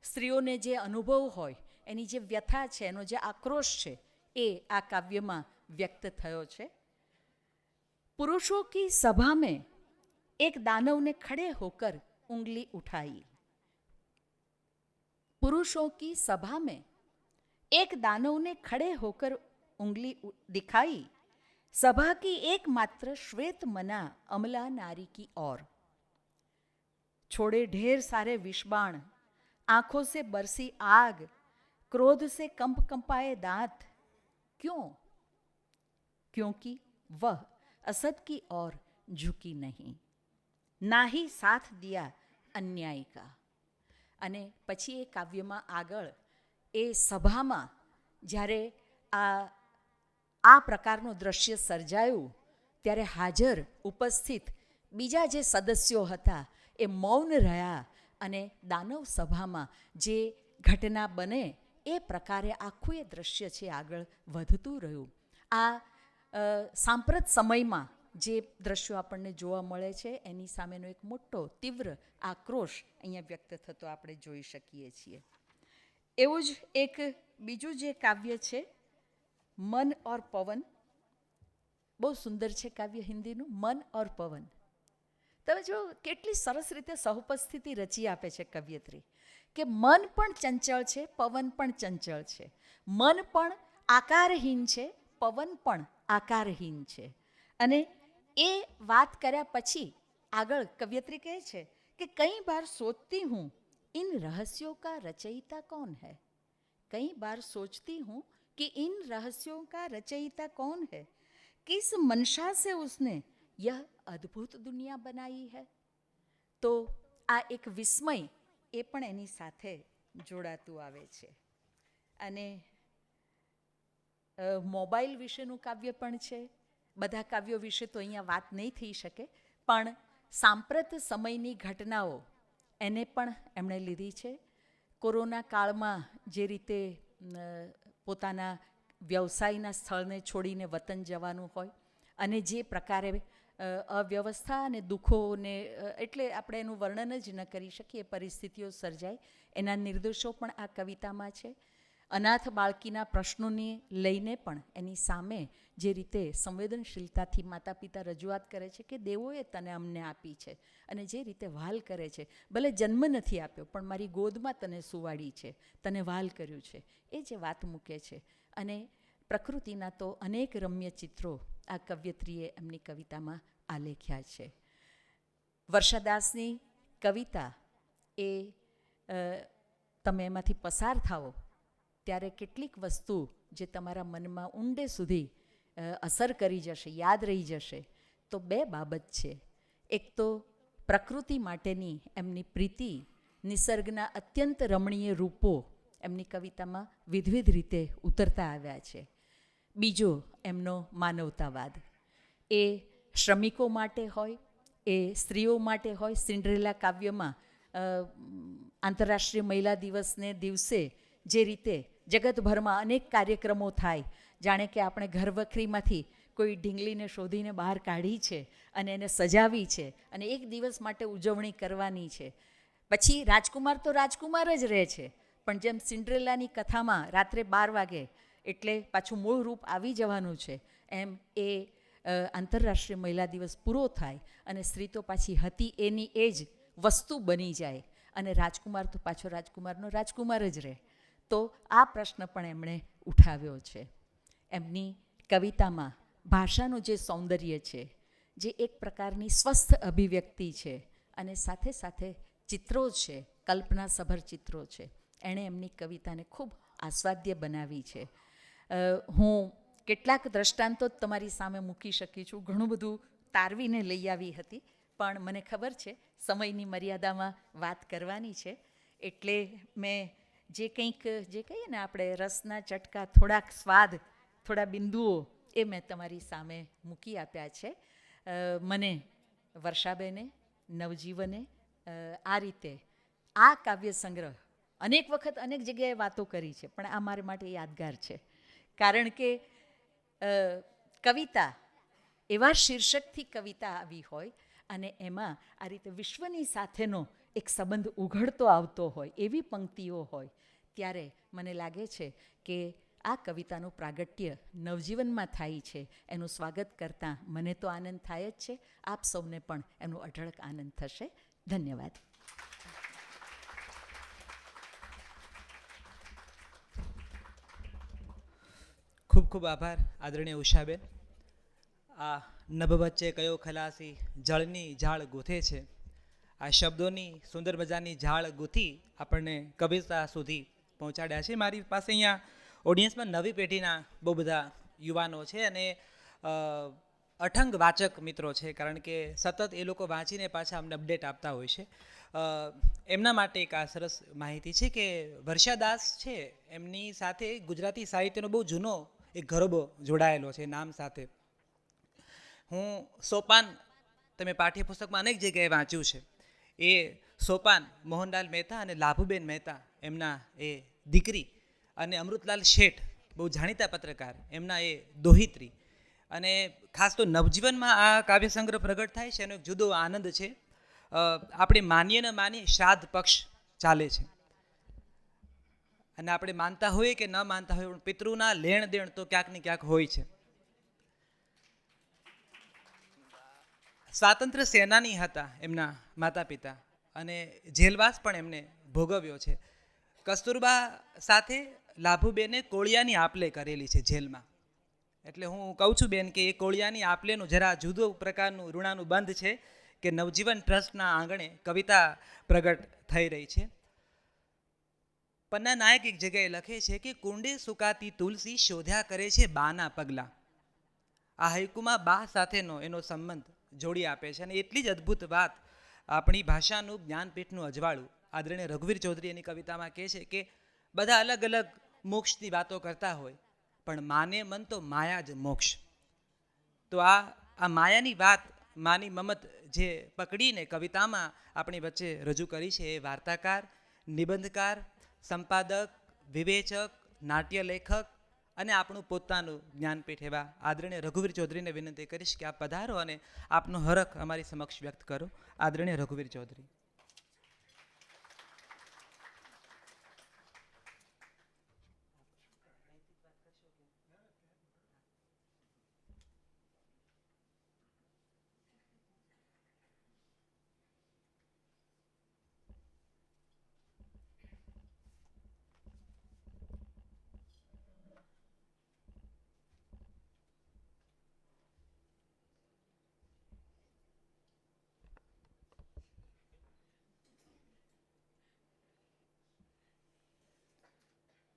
B: સ્ત્રીઓને જે અનુભવ હોય, એની જે વ્યથા છે, એનો જે આક્રોશ છે એ આ કાવ્યમાં વ્યક્ત થયો છે. પુરુષો કી સભા મેં એક દાનવ ને ખડે હોકર ઉંગલી ઉઠાઈ. पुरुषों की सभा में एक दानव ने खड़े होकर उंगली दिखाई. सभा की एकमात्र श्वेत मना अमला नारी की ओर. छोड़े ढेर सारे विषबाण, आंखों से बरसी आग, क्रोध से कंप कंपाए दांत. क्यों? क्योंकि वह असत की ओर झुकी नहीं, ना ही साथ दिया अन्याय का. અને પછી એ કાવ્યમાં આગળ એ સભામાં જ્યારે આ પ્રકારનું દ્રશ્ય સર્જાયું ત્યારે હાજર ઉપસ્થિત બીજા જે સદસ્યો હતા એ મૌન રહ્યા અને દાનવ સભામાં જે ઘટના બને એ પ્રકારે આખું એ દ્રશ્ય છે આગળ વધતું રહ્યું. આ સાંપ્રત સમયમાં જે દ્રશ્યો આપણને જોવા મળે છે એની સામેનો એક મોટો તીવ્ર આક્રોશ અહીંયા વ્યક્ત થતો આપણે જોઈ શકીએ છીએ. એવું જ એક બીજું જે કાવ્ય છે મન ઓર પવન, બહુ સુંદર છે કાવ્ય હિન્દીનું, મન ઓર પવન. તમે જો કેટલી સરસ રીતે સહુપસ્થિતિ રચી આપે છે કવયત્રી કે મન પણ ચંચળ છે, પવન પણ ચંચળ છે, મન પણ આકારહીન છે, પવન પણ આકારહીન છે. અને એ વાત કર્યા પછી આગળ કવયત્રી કહે છે કે કઈ બાર સોચતી હું इन रहस्यों का रचयिता कौन है. कई बार सोचती हूँ कि इन रहस्यों का रचयिता कौन है, किस मंशा से उसने यह अद्भुत दुनिया बनाई है. તો આ એક વિસ્મય એ પણ એની સાથે જોડાતું આવે છે. અને મોબાઈલ વિશેનું કાવ્ય પણ છે. બધા કાવ્યો વિશે તો અહીંયા વાત નહીં થઈ શકે, પણ સાંપ્રત સમયની ઘટનાઓ એને પણ એમણે લીધી છે. કોરોના કાળમાં જે રીતે પોતાના વ્યવસાયના સ્થળને છોડીને વતન જવાનું હોય અને જે પ્રકારે અવ્યવસ્થા અને દુઃખોને એટલે આપણે એનું વર્ણન જ ન કરી શકીએ, પરિસ્થિતિઓ સર્જાય એના નિર્દેશો પણ આ કવિતામાં છે. અનાથ બાળકીના પ્રશ્નોને લઈને પણ એની સામે જે રીતે સંવેદનશીલતાથી માતા પિતા રજૂઆત કરે છે કે દેવોએ તને અમને આપી છે અને જે રીતે વહાલ કરે છે, ભલે જન્મ નથી આપ્યો પણ મારી ગોદમાં તને સુવાડી છે, તને વહાલ કર્યું છે, એ જે વાત મૂકે છે. અને પ્રકૃતિના તો અનેક રમ્ય ચિત્રો આ કવયત્રીએ એમની કવિતામાં આલેખ્યા છે. વર્ષાદાસની કવિતા એ તમે એમાંથી પસાર થાઓ ત્યારે કેટલીક વસ્તુ જે તમારા મનમાં ઊંડે સુધી અસર કરી જશે, યાદ રહી જશે. તો બે બાબત છે. એક તો પ્રકૃતિ માટેની એમની પ્રીતિ, નિસર્ગના અત્યંત રમણીય રૂપો એમની કવિતામાં વિવિધ રીતે ઉતરતા આવ્યા છે. બીજો એમનો માનવતાવાદ. એ શ્રમિકો માટે હોય, એ સ્ત્રીઓ માટે હોય. સિન્ડ્રેલા કાવ્યમાં આંતરરાષ્ટ્રીય મહિલા દિવસને દિવસે જે રીતે જગતભરમાં અનેક કાર્યક્રમો થાય, જાણે કે આપણે ઘરવખરીમાંથી કોઈ ઢીંગલીને શોધીને બહાર કાઢી છે અને એને સજાવી છે અને એક દિવસ માટે ઉજવણી કરવાની છે. પછી રાજકુમાર તો રાજકુમાર જ રહે છે, પણ જેમ સિન્ડ્રેલાની કથામાં રાત્રે 12 વાગે એટલે પાછું મૂળ રૂપ આવી જવાનું છે, એમ એ આંતરરાષ્ટ્રીય મહિલા દિવસ પૂરો થાય અને સ્ત્રી તો પાછી હતી એની એ જ વસ્તુ બની જાય અને રાજકુમાર તો પાછો રાજકુમારનો રાજકુમાર જ રહે. તો આ પ્રશ્ન પણ એમણે ઉઠાવ્યો છે. એમની કવિતામાં ભાષાનું જે સૌંદર્ય છે, જે એક પ્રકારની સ્વસ્થ અભિવ્યક્તિ છે અને સાથે સાથે ચિત્રો છે, કલ્પનાસભર ચિત્રો છે, એણે એમની કવિતાને ખૂબ આસ્વાદ્ય બનાવી છે. હું કેટલાક દ્રષ્ટાંતો જ તમારી સામે મૂકી શકી છું. ઘણું બધું તારવીને લઈ આવી હતી, પણ મને ખબર છે સમયની મર્યાદામાં વાત કરવાની છે, એટલે મેં જે કંઈક જે કહીએ ને આપણે રસના ચટકા, થોડાક સ્વાદ, થોડા બિંદુઓ એ મેં તમારી સામે મૂકી આપ્યા છે. મને વર્ષાબેને, નવજીવને આ રીતે આ કાવ્ય સંગ્રહ અનેક વખત અનેક જગ્યાએ વાતો કરી છે, પણ આ મારા માટે યાદગાર છે. કારણ કે કવિતા એવા શીર્ષકથી કવિતા આવી હોય અને એમાં આ રીતે વિશ્વની સાથેનો એક સંબંધ ઉઘડતો આવતો હોય, એવી પંક્તિઓ હોય, ત્યારે મને લાગે છે કે આ કવિતાનું પ્રાગટ્ય નવજીવનમાં થાય છે. એનું સ્વાગત કરતાં મને તો આનંદ થાય જ છે, આપ સૌને પણ એનો અઢળક આનંદ થશે. ધન્યવાદ.
A: ખૂબ ખૂબ આભાર આદરણીય ઉષાબેન. આ નભ વચ્ચે કયો ખલાસી જળની ઝાડ ગૂંથે છે, આ શબ્દોની સુંદર મજાની ઝાડ ગૂંથી આપણને કવિતા સુધી પહોંચાડ્યા છે. મારી પાસે અહીંયા ઓડિયન્સમાં નવી પેઢીના બહુ બધા યુવાનો છે અને અઠંગ વાચક મિત્રો છે, કારણ કે સતત એ લોકો વાંચીને પાછા અમને અપડેટ આપતા હોય છે. એમના માટે એક આ સરસ માહિતી છે કે વર્ષાદાસ છે, એમની સાથે ગુજરાતી સાહિત્યનો બહુ જૂનો એક ગરબો જોડાયેલો છે નામ સાથે. હું સોપાન, તમે પાઠ્યપુસ્તકમાં અનેક જગ્યાએ વાંચ્યું છે, એ સોપાન મોહનલાલ મહેતા અને લાભુબેન મહેતા, એમના એ દીકરી, અને અમૃતલાલ શેઠ, બહુ જાણીતા પત્રકાર, એમના એ દોહિત્રી. અને ખાસ તો નવજીવનમાં આ કાવ્ય સંગ્રહ પ્રગટ થાય છે એનો એક જુદો આનંદ છે. આપણે માનીએ ન માનીએ, શ્રાદ્ધ પક્ષ ચાલે છે અને આપણે માનતા હોઈએ કે ન માનતા હોઈએ, પણ પિતૃના લેણ દેણ તો ક્યાંક ને ક્યાંક હોય છે. સ્વાતંત્ર્ય સેનાની હતા એમના માતા પિતા અને જેલવાસ પણ એમને ભોગવ્યો છે. કસ્તુરબા સાથે લાભુબેને કોળિયાની આપલે કરેલી છે જેલમાં. એટલે હું કહું છું બેન કે એ કોળિયાની આપલેનું જરા જુદું પ્રકારનું ઋણાનું બંધ છે કે નવજીવન ટ્રસ્ટના આંગણે કવિતા પ્રગટ થઈ રહી છે. પન્ના નાયક એક જગ્યાએ લખે છે કે કુંડે સુકાતી તુલસી શોધ્યા કરે છે બાના પગલા. આ હૈકુમાં બા સાથેનો એનો સંબંધ જોડી આપે છે અને એટલી જ અદ્ભુત વાત આપણી ભાષાનું જ્ઞાનપીઠનું અજવાળું આદરણીય રઘુવીર ચૌધરી એની કવિતામાં કહે છે કે બધા અલગ અલગ મોક્ષની વાતો કરતા હોય, પણ માને મન તો માયા જ મોક્ષ. તો આ માયાની વાત, માની મમત જે પકડીને કવિતામાં આપણી વચ્ચે રજૂ કરી છે, એ વાર્તાકાર, નિબંધકાર, સંપાદક, વિવેચક, નાટ્ય લેખક અને આપણું પોતાનું જ્ઞાનપીઠ એવા આદરણીય રઘુવીર ચૌધરીને વિનંતી કરીશ કે આપ પધારો અને આપનો હરખ અમારી સમક્ષ વ્યક્ત કરો. આદરણીય રઘુવીર ચૌધરી.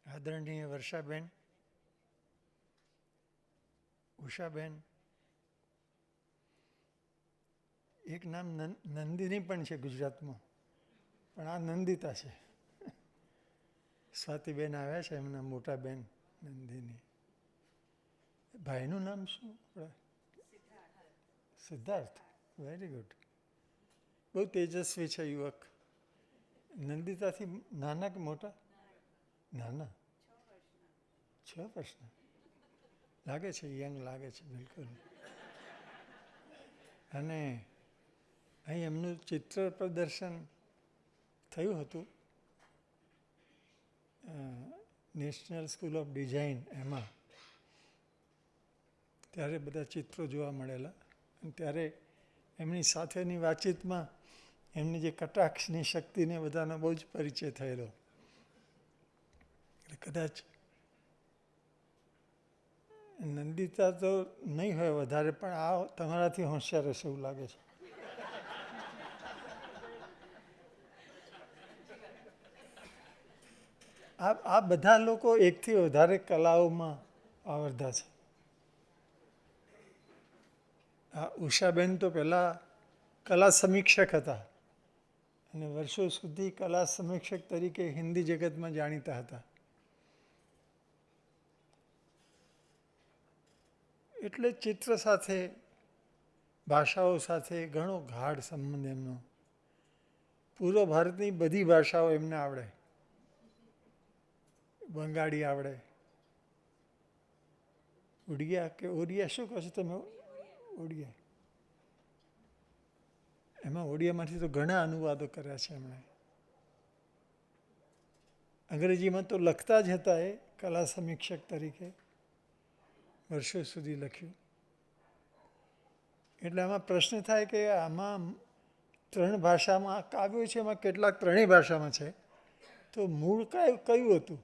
C: આદરણીય વર્ષાબેન, ઉષાબેન, એક નામ નંદિની પણ છે ગુજરાતમાં, પણ આ નંદિતા છે. સ્વાતિબેન આવ્યા છે, એમના મોટા બેન નંદિની. ભાઈનું નામ શું? સિદ્ધાર્થ. Very good. બહુ તેજસ્વી છે યુવક. નંદિતાથી નાના કે મોટા? નાના. 6 વર્ષના. લાગે છે યંગ લાગે છે બિલકુલ. અને અહીં એમનું ચિત્ર પ્રદર્શન થયું હતું નેશનલ સ્કૂલ ઓફ ડિઝાઇન, એમાં ત્યારે બધા ચિત્રો જોવા મળેલા. અને ત્યારે એમની સાથેની વાતચીતમાં એમની જે કટાક્ષની શક્તિને બધાનો બહુ જ પરિચય થયેલો. એટલે કદાચ નંદિતા તો નહીં હોય વધારે, પણ આ તમારાથી હોશિયાર હશે એવું લાગે છે. આ બધા લોકો એકથી વધારે કલાઓમાં આવરદા છે. આ ઉષાબેન તો પહેલાં કલા સમીક્ષક હતા અને વર્ષો સુધી કલા સમીક્ષક તરીકે હિન્દી જગતમાં જાણીતા હતા. એટલે ચિત્ર સાથે, ભાષાઓ સાથે ઘણો ગાઢ સંબંધ એમનો. પૂર્વ ભારતની બધી ભાષાઓ એમને આવડે. બંગાળી આવડે, ઉડિયા કે ઓડિયા શું કહો છો તમે? ઓડિયા. એમાં ઓડિયામાંથી તો ઘણા અનુવાદો કર્યા છે એમણે. અંગ્રેજીમાં તો લખતા જ હતા એ કલા સમીક્ષક તરીકે, વર્ષો સુધી લખ્યું. એટલે આમાં પ્રશ્ન થાય કે આમાં 3 ભાષામાં કાવ્યો છે, એમાં કેટલાક 3 ભાષામાં છે, તો મૂળ કયું હતું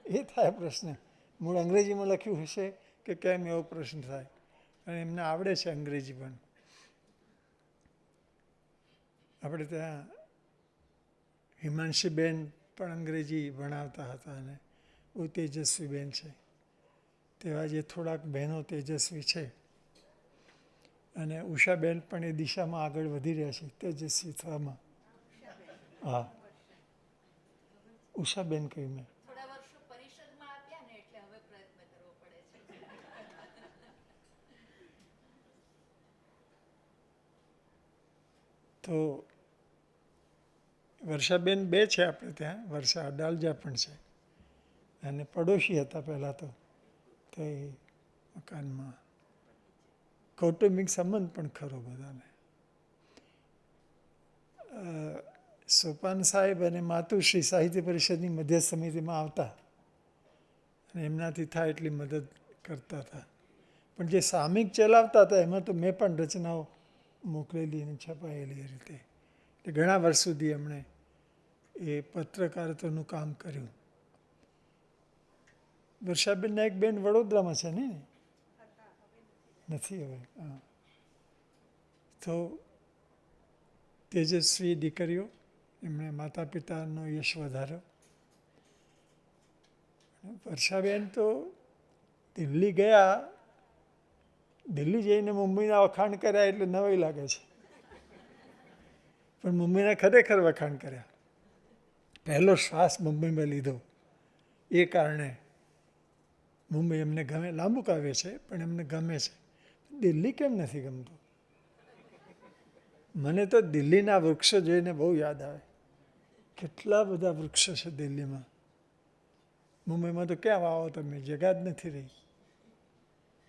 C: એ થાય પ્રશ્ન. મૂળ અંગ્રેજીમાં લખ્યું હશે કે કેમ, એવો પ્રશ્ન થાય. અને એમને આવડે છે અંગ્રેજી પણ. આપણે ત્યાં હિમાંશીબેન પણ અંગ્રેજી ભણાવતા હતા અને બહુ તેજસ્વી બેન છે. તેવા જે થોડાક બહેનો તેજસ્વી છે. અને ઉષાબેન પણ એ દિશામાં આગળ વધી રહ્યા છે તેજસ્વી થવામાં. હા, ઉષાબેન કહ્યું મેં. તો વર્ષાબેન 2 છે આપણે ત્યાં. વર્ષા અડાલજા પણ છે અને પડોશી હતા પહેલાં તો એ મકાનમાં. કૌટુંબિક સંબંધ પણ ખરો બધાને. સોપાન સાહેબ અને માતુશ્રી સાહિત્ય પરિષદની મધ્ય સમિતિમાં આવતા અને એમનાથી થાય એટલી મદદ કરતા હતા. પણ જે સામયિક ચલાવતા હતા એમાં તો મેં પણ રચનાઓ મોકલેલી અને છપાયેલી એ રીતે. એટલે ઘણા વર્ષ સુધી એમણે એ પત્રકારત્વનું કામ કર્યું. વર્ષાબેનના એક બેન વડોદરામાં છે ને? નથી હવે. હા. તો તેજસ્વી દીકરીઓ, એમણે માતા પિતાનો યશ વધાર્યો. વર્ષાબેન તો દિલ્હી ગયા, દિલ્હી જઈને મુંબઈના વખાણ કર્યા એટલે નવાઈ લાગે છે. પણ મુંબઈના ખરેખર વખાણ કર્યા. પહેલો શ્વાસ મુંબઈમાં લીધો એ કારણે મુંબઈ એમને ગમે. લાંબુ કાવ્ય છે પણ એમને ગમે છે. દિલ્હી કેમ નથી ગમતું? મને તો દિલ્હીના વૃક્ષો જોઈને બહુ યાદ આવે. કેટલા બધા વૃક્ષો છે દિલ્હીમાં. મુંબઈમાં તો ક્યાં વાવો તમે, જગા જ નથી રહી.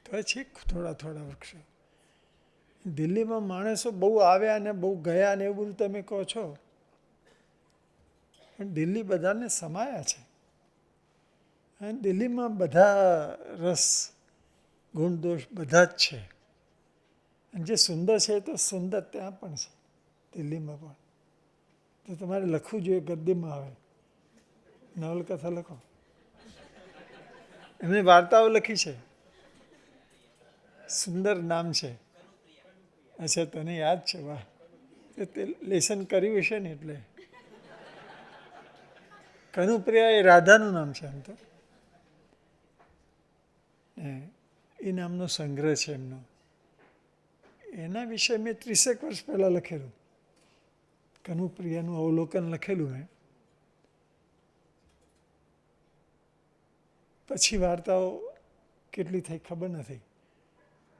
C: તો છે થોડા થોડા વૃક્ષો. દિલ્હીમાં માણસો બહુ આવ્યા ને બહુ ગયા ને એવું બધું તમે કહો છો, પણ દિલ્હી બધાને સમાયા છે. અને દિલ્હીમાં બધા રસ, ગુણ, દોષ બધા જ છે. અને જે સુંદર છે એ તો સુંદર ત્યાં પણ છે, દિલ્હીમાં પણ. તો તમારે લખવું જોઈએ, ગદ્યમાં આવે. નવલકથા લખો. એમણે વાર્તાઓ લખી છે. સુંદર નામ છે. અચ્છા, તને યાદ છે? વાહ. તે લેસન કર્યું હશે ને એટલે. કનુપ્રિયા એ રાધાનું નામ છે આમ તો. એ નામનો સંગ્રહ છે એમનો. એના વિશે મેં 30 વર્ષ પહેલાં લખેલું. કનુપ્રિયાનું અવલોકન લખેલું મેં. પછી વાર્તાઓ કેટલી થઈ ખબર નથી,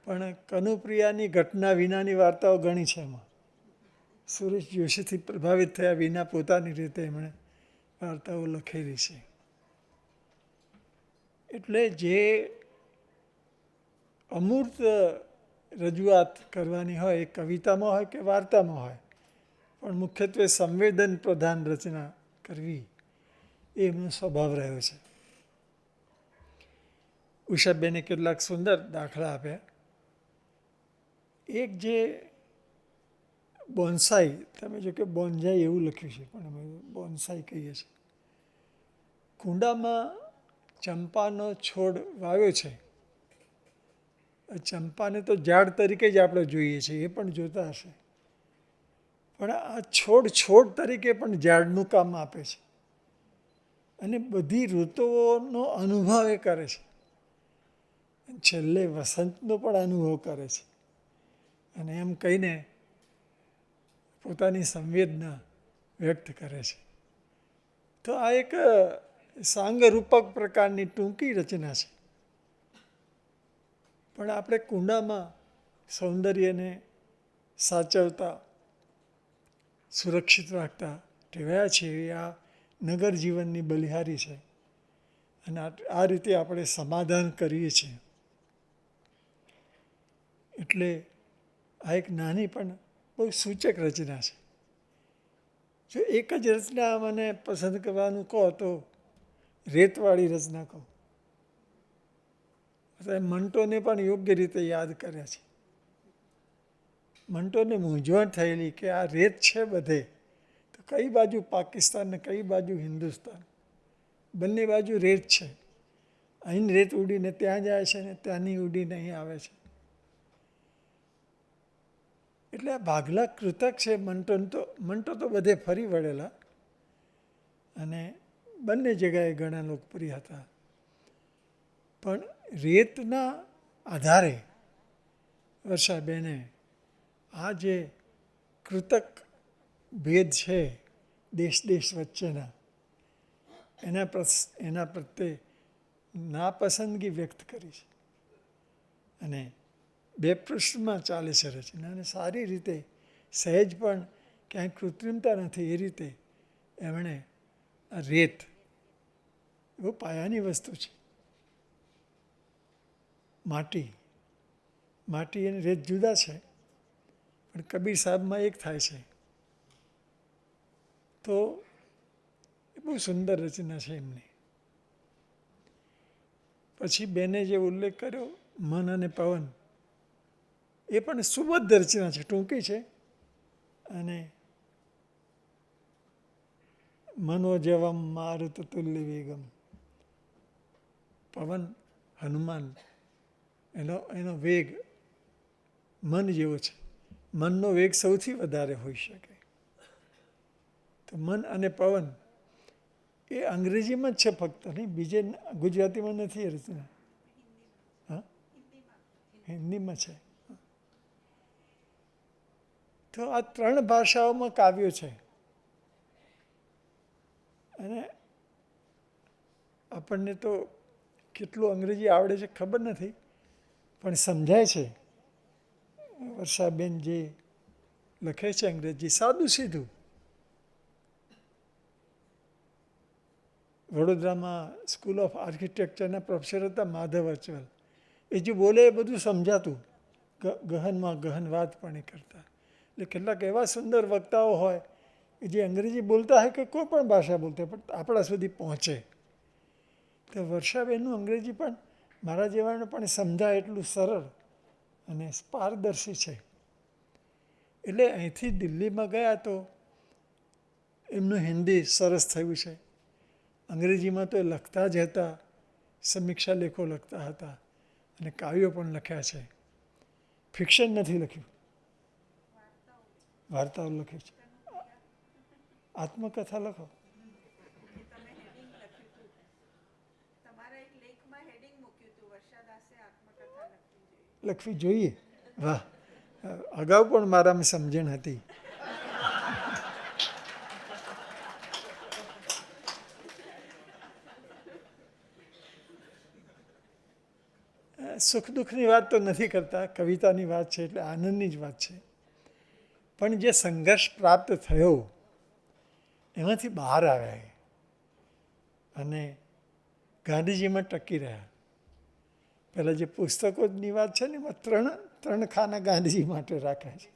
C: પણ કનુપ્રિયાની ઘટના વિનાની વાર્તાઓ ઘણી છે એમાં. સુરેશ જોશીથી પ્રભાવિત થયા વિના પોતાની રીતે એમણે વાર્તાઓ લખેલી છે. એટલે જે અમૂર્ત રજૂઆત કરવાની હોય એ કવિતામાં હોય કે વાર્તામાં હોય, પણ મુખ્યત્વે સંવેદન પ્રધાન રચના કરવી એ એમનો સ્વભાવ રહ્યો છે. ઉષાબેને કેટલાક સુંદર દાખલા આપ્યા. એક જે બોન્સાઈ, તમે જો કે બોન્જાઈ એવું લખ્યું છે પણ અમે બોન્સાઈ કહીએ છીએ. કુંડામાં ચંપાનો છોડ વાવ્યો છે. ચંપાને તો ઝાડ તરીકે જ આપણે જોઈએ છીએ, એ પણ જોતા હશે, પણ આ છોડ તરીકે પણ ઝાડનું કામ આપે છે અને બધી ઋતુઓનો અનુભવ એ કરે છે. છેલ્લે વસંતનો પણ અનુભવ કરે છે અને એમ કહીને પોતાની સંવેદના વ્યક્ત કરે છે. તો આ એક સાંગરૂપક પ્રકારની ટૂંકી રચના છે, પણ આપણે કુંડામાં સૌંદર્યને સાચવતા, સુરક્ષિત રાખતા ટેવાયા છીએ. આ નગર જીવનની બલિહારી છે અને આ રીતે આપણે સમાધાન કરીએ છીએ. એટલે આ એક નાની પણ બહુ સૂચક રચના છે. જો એક જ રચના મને પસંદ કરવાનું કહો તો રેતવાળી રચના કહો. મંટોને પણ યોગ્ય રીતે યાદ કર્યા છે. મંટોને મૂંઝવણ થયેલી કે આ રેત છે બધે, તો કઈ બાજુ પાકિસ્તાન ને કઈ બાજુ હિન્દુસ્તાન, બંને બાજુ રેત છે. અહીં રેત ઉડીને ત્યાં જાય છે ને ત્યાંની ઉડીને અહીં આવે છે. એટલે આ ભાગલા કૃતક છે. મંટો તો બધે ફરી વળેલા અને બંને જગ્યાએ ઘણા લોકપ્રિય હતા, પણ રેતના આધારે વર્ષાબેને આ જે કૃતક ભેદ છે દેશ વચ્ચેના, એના પ્રત્યે નાપસંદગી વ્યક્ત કરી છે અને 2 પૃષ્ઠમાં ચાલે છે રચના અને સારી રીતે, સહેજ પણ ક્યાંય કૃત્રિમતા નથી એ રીતે એમણે આ રેત બહુ પાયાની વસ્તુ છે. માટી અને રેત જુદા છે, પણ કબીર સાહેબમાં એક થાય છે. તો એ બહુ સુંદર રચના છે એમની. પછી બેને જે ઉલ્લેખ કર્યો મન અને પવન, એ પણ સુબદ્ધ રચના છે, ટૂંકી છે અને મનોજવમ મારુત તુલ્ય વેગમ, પવન હનુમાન, એનો વેગ મન જેવો છે. મનનો વેગ સૌથી વધારે હોઈ શકે. તો મન અને પવન એ અંગ્રેજીમાં જ છે ફક્ત, નહીં બીજે ગુજરાતીમાં નથી એ રચના. હા, હિન્દીમાં છે. તો આ 3 ભાષાઓમાં કાવ્યો છે અને આપણને તો કેટલું અંગ્રેજી આવડે છે ખબર નથી, પણ સમજાય છે. વર્ષાબેન જે લખે છે અંગ્રેજી સાદું સીધું. વડોદરામાં સ્કૂલ ઓફ આર્કિટેક્ચરના પ્રોફેસર હતા માધવ અચવલ. એ જે બોલે એ બધું સમજાતું, ગહનમાં ગહન વાત પણ એ કરતા. એટલે કેટલાક એવા સુંદર વક્તાઓ હોય કે જે અંગ્રેજી બોલતા હોય કે કોઈ પણ ભાષા બોલતા હોય પણ આપણા સુધી પહોંચે. તો વર્ષાબેનનું અંગ્રેજી પણ મારા જેવાને પણ સમજાય એટલું સરળ અને પારદર્શી છે. એટલે અહીંથી દિલ્હીમાં ગયા તો એમનું હિન્દી સરસ થયું છે. અંગ્રેજીમાં તો એ લખતા જ હતા, સમીક્ષા લેખો લખતા હતા અને કાવ્યો પણ લખ્યા છે. ફિક્શન નથી લખ્યું, વાર્તાઓ લખી છે. આત્મકથા લખો. લખવી જોઈએ. વાહ, અગાઉ પણ મારામાં સમજણ હતી. સુખ દુઃખની વાત તો નથી કરતા, કવિતાની વાત છે એટલે આનંદની જ વાત છે. પણ જે સંઘર્ષ પ્રાપ્ત થયો એમાંથી બહાર આવ્યા અને ગાંધીજીમાં ટકી રહ્યા. પહેલાં જે પુસ્તકોની વાત છે ને એમાં ત્રણ ખાના ગાંધીજી માટે રાખ્યા છે.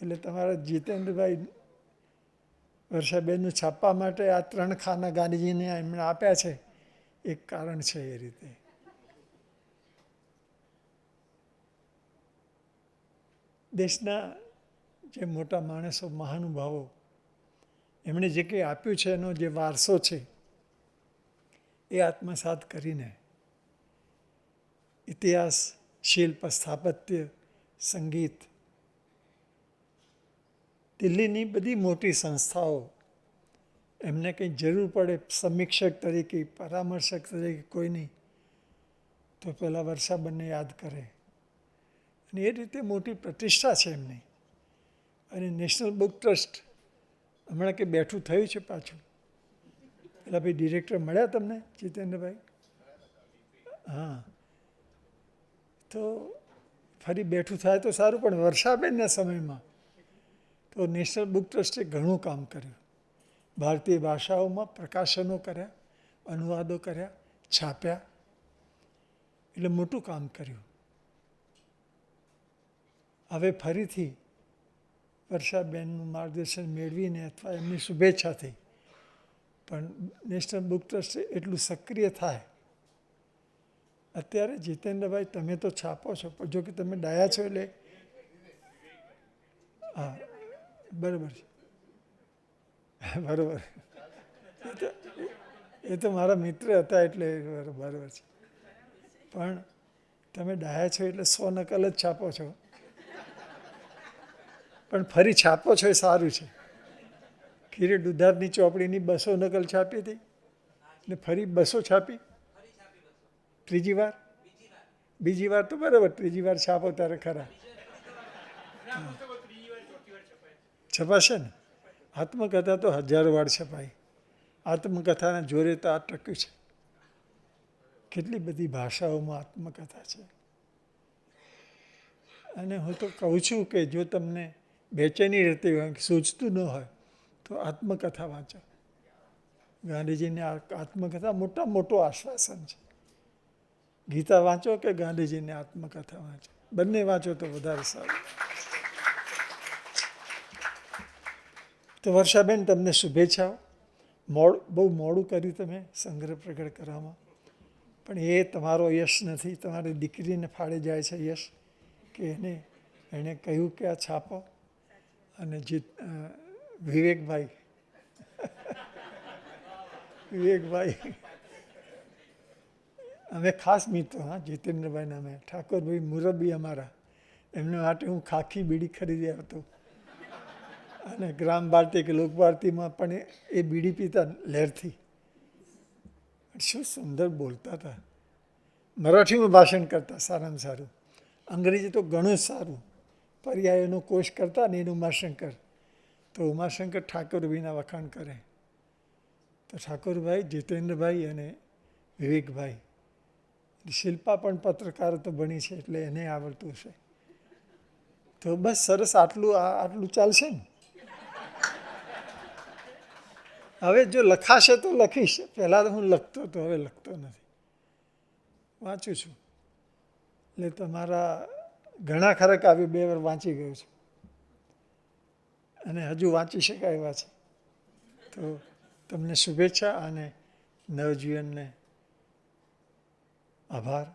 C: એટલે તમારા જીતેન્દ્રભાઈ વર્ષાબેનનું છાપવા માટે આ 3 ખાના ગાંધીજીને એમણે આપ્યા છે, એક કારણ છે એ રીતે. દેશના જે મોટા માણસો, મહાનુભાવો, એમણે જે કંઈ આપ્યું છે એનો જે વારસો છે એ આત્મસાત કરીને ઇતિહાસ, શિલ્પ, સ્થાપત્ય, સંગીત, દિલ્હીની બધી મોટી સંસ્થાઓ એમને કંઈ જરૂર પડે સમીક્ષક તરીકે, પરામર્શક તરીકે કોઈની, તો પહેલાં વર્ષાબેનને યાદ કરે. અને એ રીતે મોટી પ્રતિષ્ઠા છે એમની. અને નેશનલ બુક ટ્રસ્ટ હમણાં કંઈ બેઠું થયું છે પાછું. પેલા ભાઈ ડિરેક્ટર મળ્યા તમને જીતેન્દ્રભાઈ? હા, તો ફરી બેઠું થાય તો સારું. પણ વર્ષાબેનના સમયમાં તો નેશનલ બુક ટ્રસ્ટે ઘણું કામ કર્યું. ભારતીય ભાષાઓમાં પ્રકાશનો કર્યા, અનુવાદો કર્યા, છાપ્યા, એટલે મોટું કામ કર્યું. હવે ફરીથી વર્ષાબેનનું માર્ગદર્શન મેળવીને અથવા એમની શુભેચ્છાથી પણ નેશનલ બુક ટ્રસ્ટ એટલું સક્રિય થાય. અત્યારે જીતેન્દ્રભાઈ તમે તો છાપો છો, પણ જો કે તમે ડાયા છો એટલે હા બરાબર છે, બરાબર. એ તો મારા મિત્ર હતા એટલે બરાબર છે. પણ તમે ડાયા છો એટલે 100 નકલ જ છાપો છો. પણ ફરી છાપો છો એ સારું છે. ખીરે દુધારની ચોપડીની 200 નકલ છાપી હતી ને ફરી 200 છાપી. ત્રીજી વાર, બીજી વાર તો બરાબર, ત્રીજી વાર છાપો ત્યારે ખરા છપાશે ને. આત્મકથા તો 1000 વાર છપાઈ. આત્મકથાના જોરે તો આ ટક્યું છે. કેટલી બધી ભાષાઓમાં આત્મકથા છે. અને હું તો કહું છું કે જો તમને બેચેની રહેતી હોય, સૂઝતું ન હોય, તો આત્મકથા વાંચો. ગાંધીજીની આત્મકથા મોટો આશ્વાસન છે. ગીતા વાંચો કે ગાંધીજીની આત્મકથા વાંચો, બંને વાંચો તો વધારે સારું. તો વર્ષાબેન તમને શુભેચ્છાઓ. બહુ મોડું કર્યું તમે સંગ્રહ પ્રગટ કરવામાં, પણ એ તમારો યશ નથી, તમારી દીકરીને ફાળે જાય છે યશ કે એણે કહ્યું કે આ છાપો. અને વિવેકભાઈ અમે ખાસ મિત્રો, હા, જીતેન્દ્રભાઈને અમે ઠાકોરભાઈ મુરબ્બી અમારા, એમને માટે હું ખાખી બીડી ખરીદી આવતો. અને ગ્રામ ભારતી કે લોક ભારતીમાં પણ એ બીડી પીતા લહેરથી. શું સુંદર બોલતા હતા. મરાઠીમાં ભાષણ કરતા સારામાં સારું. અંગ્રેજી તો ઘણું જ સારું. પર્યાયોનો કોષ કરતા ને એનું ઉમાશંકર, તો ઉમાશંકર ઠાકોરભાઈના વખાણ કરે. તો ઠાકોરભાઈ, જીતેન્દ્રભાઈ અને વિવેકભાઈ, શિલ્પા પણ પત્રકાર તો ભણી છે એટલે એને આવડતું હશે. તો બસ સરસ, આટલું ચાલશે ને. હવે જો લખાશે તો લખીશ. પહેલાં તો હું લખતો હતો, હવે લખતો નથી, વાંચું છું. એટલે તમારા ઘણા ખરા કાવ્યો 2 વાર વાંચી ગયો છું અને હજુ વાંચી શકાય એવા છે. તો તમને શુભેચ્છા અને નવજીવનને આભાર,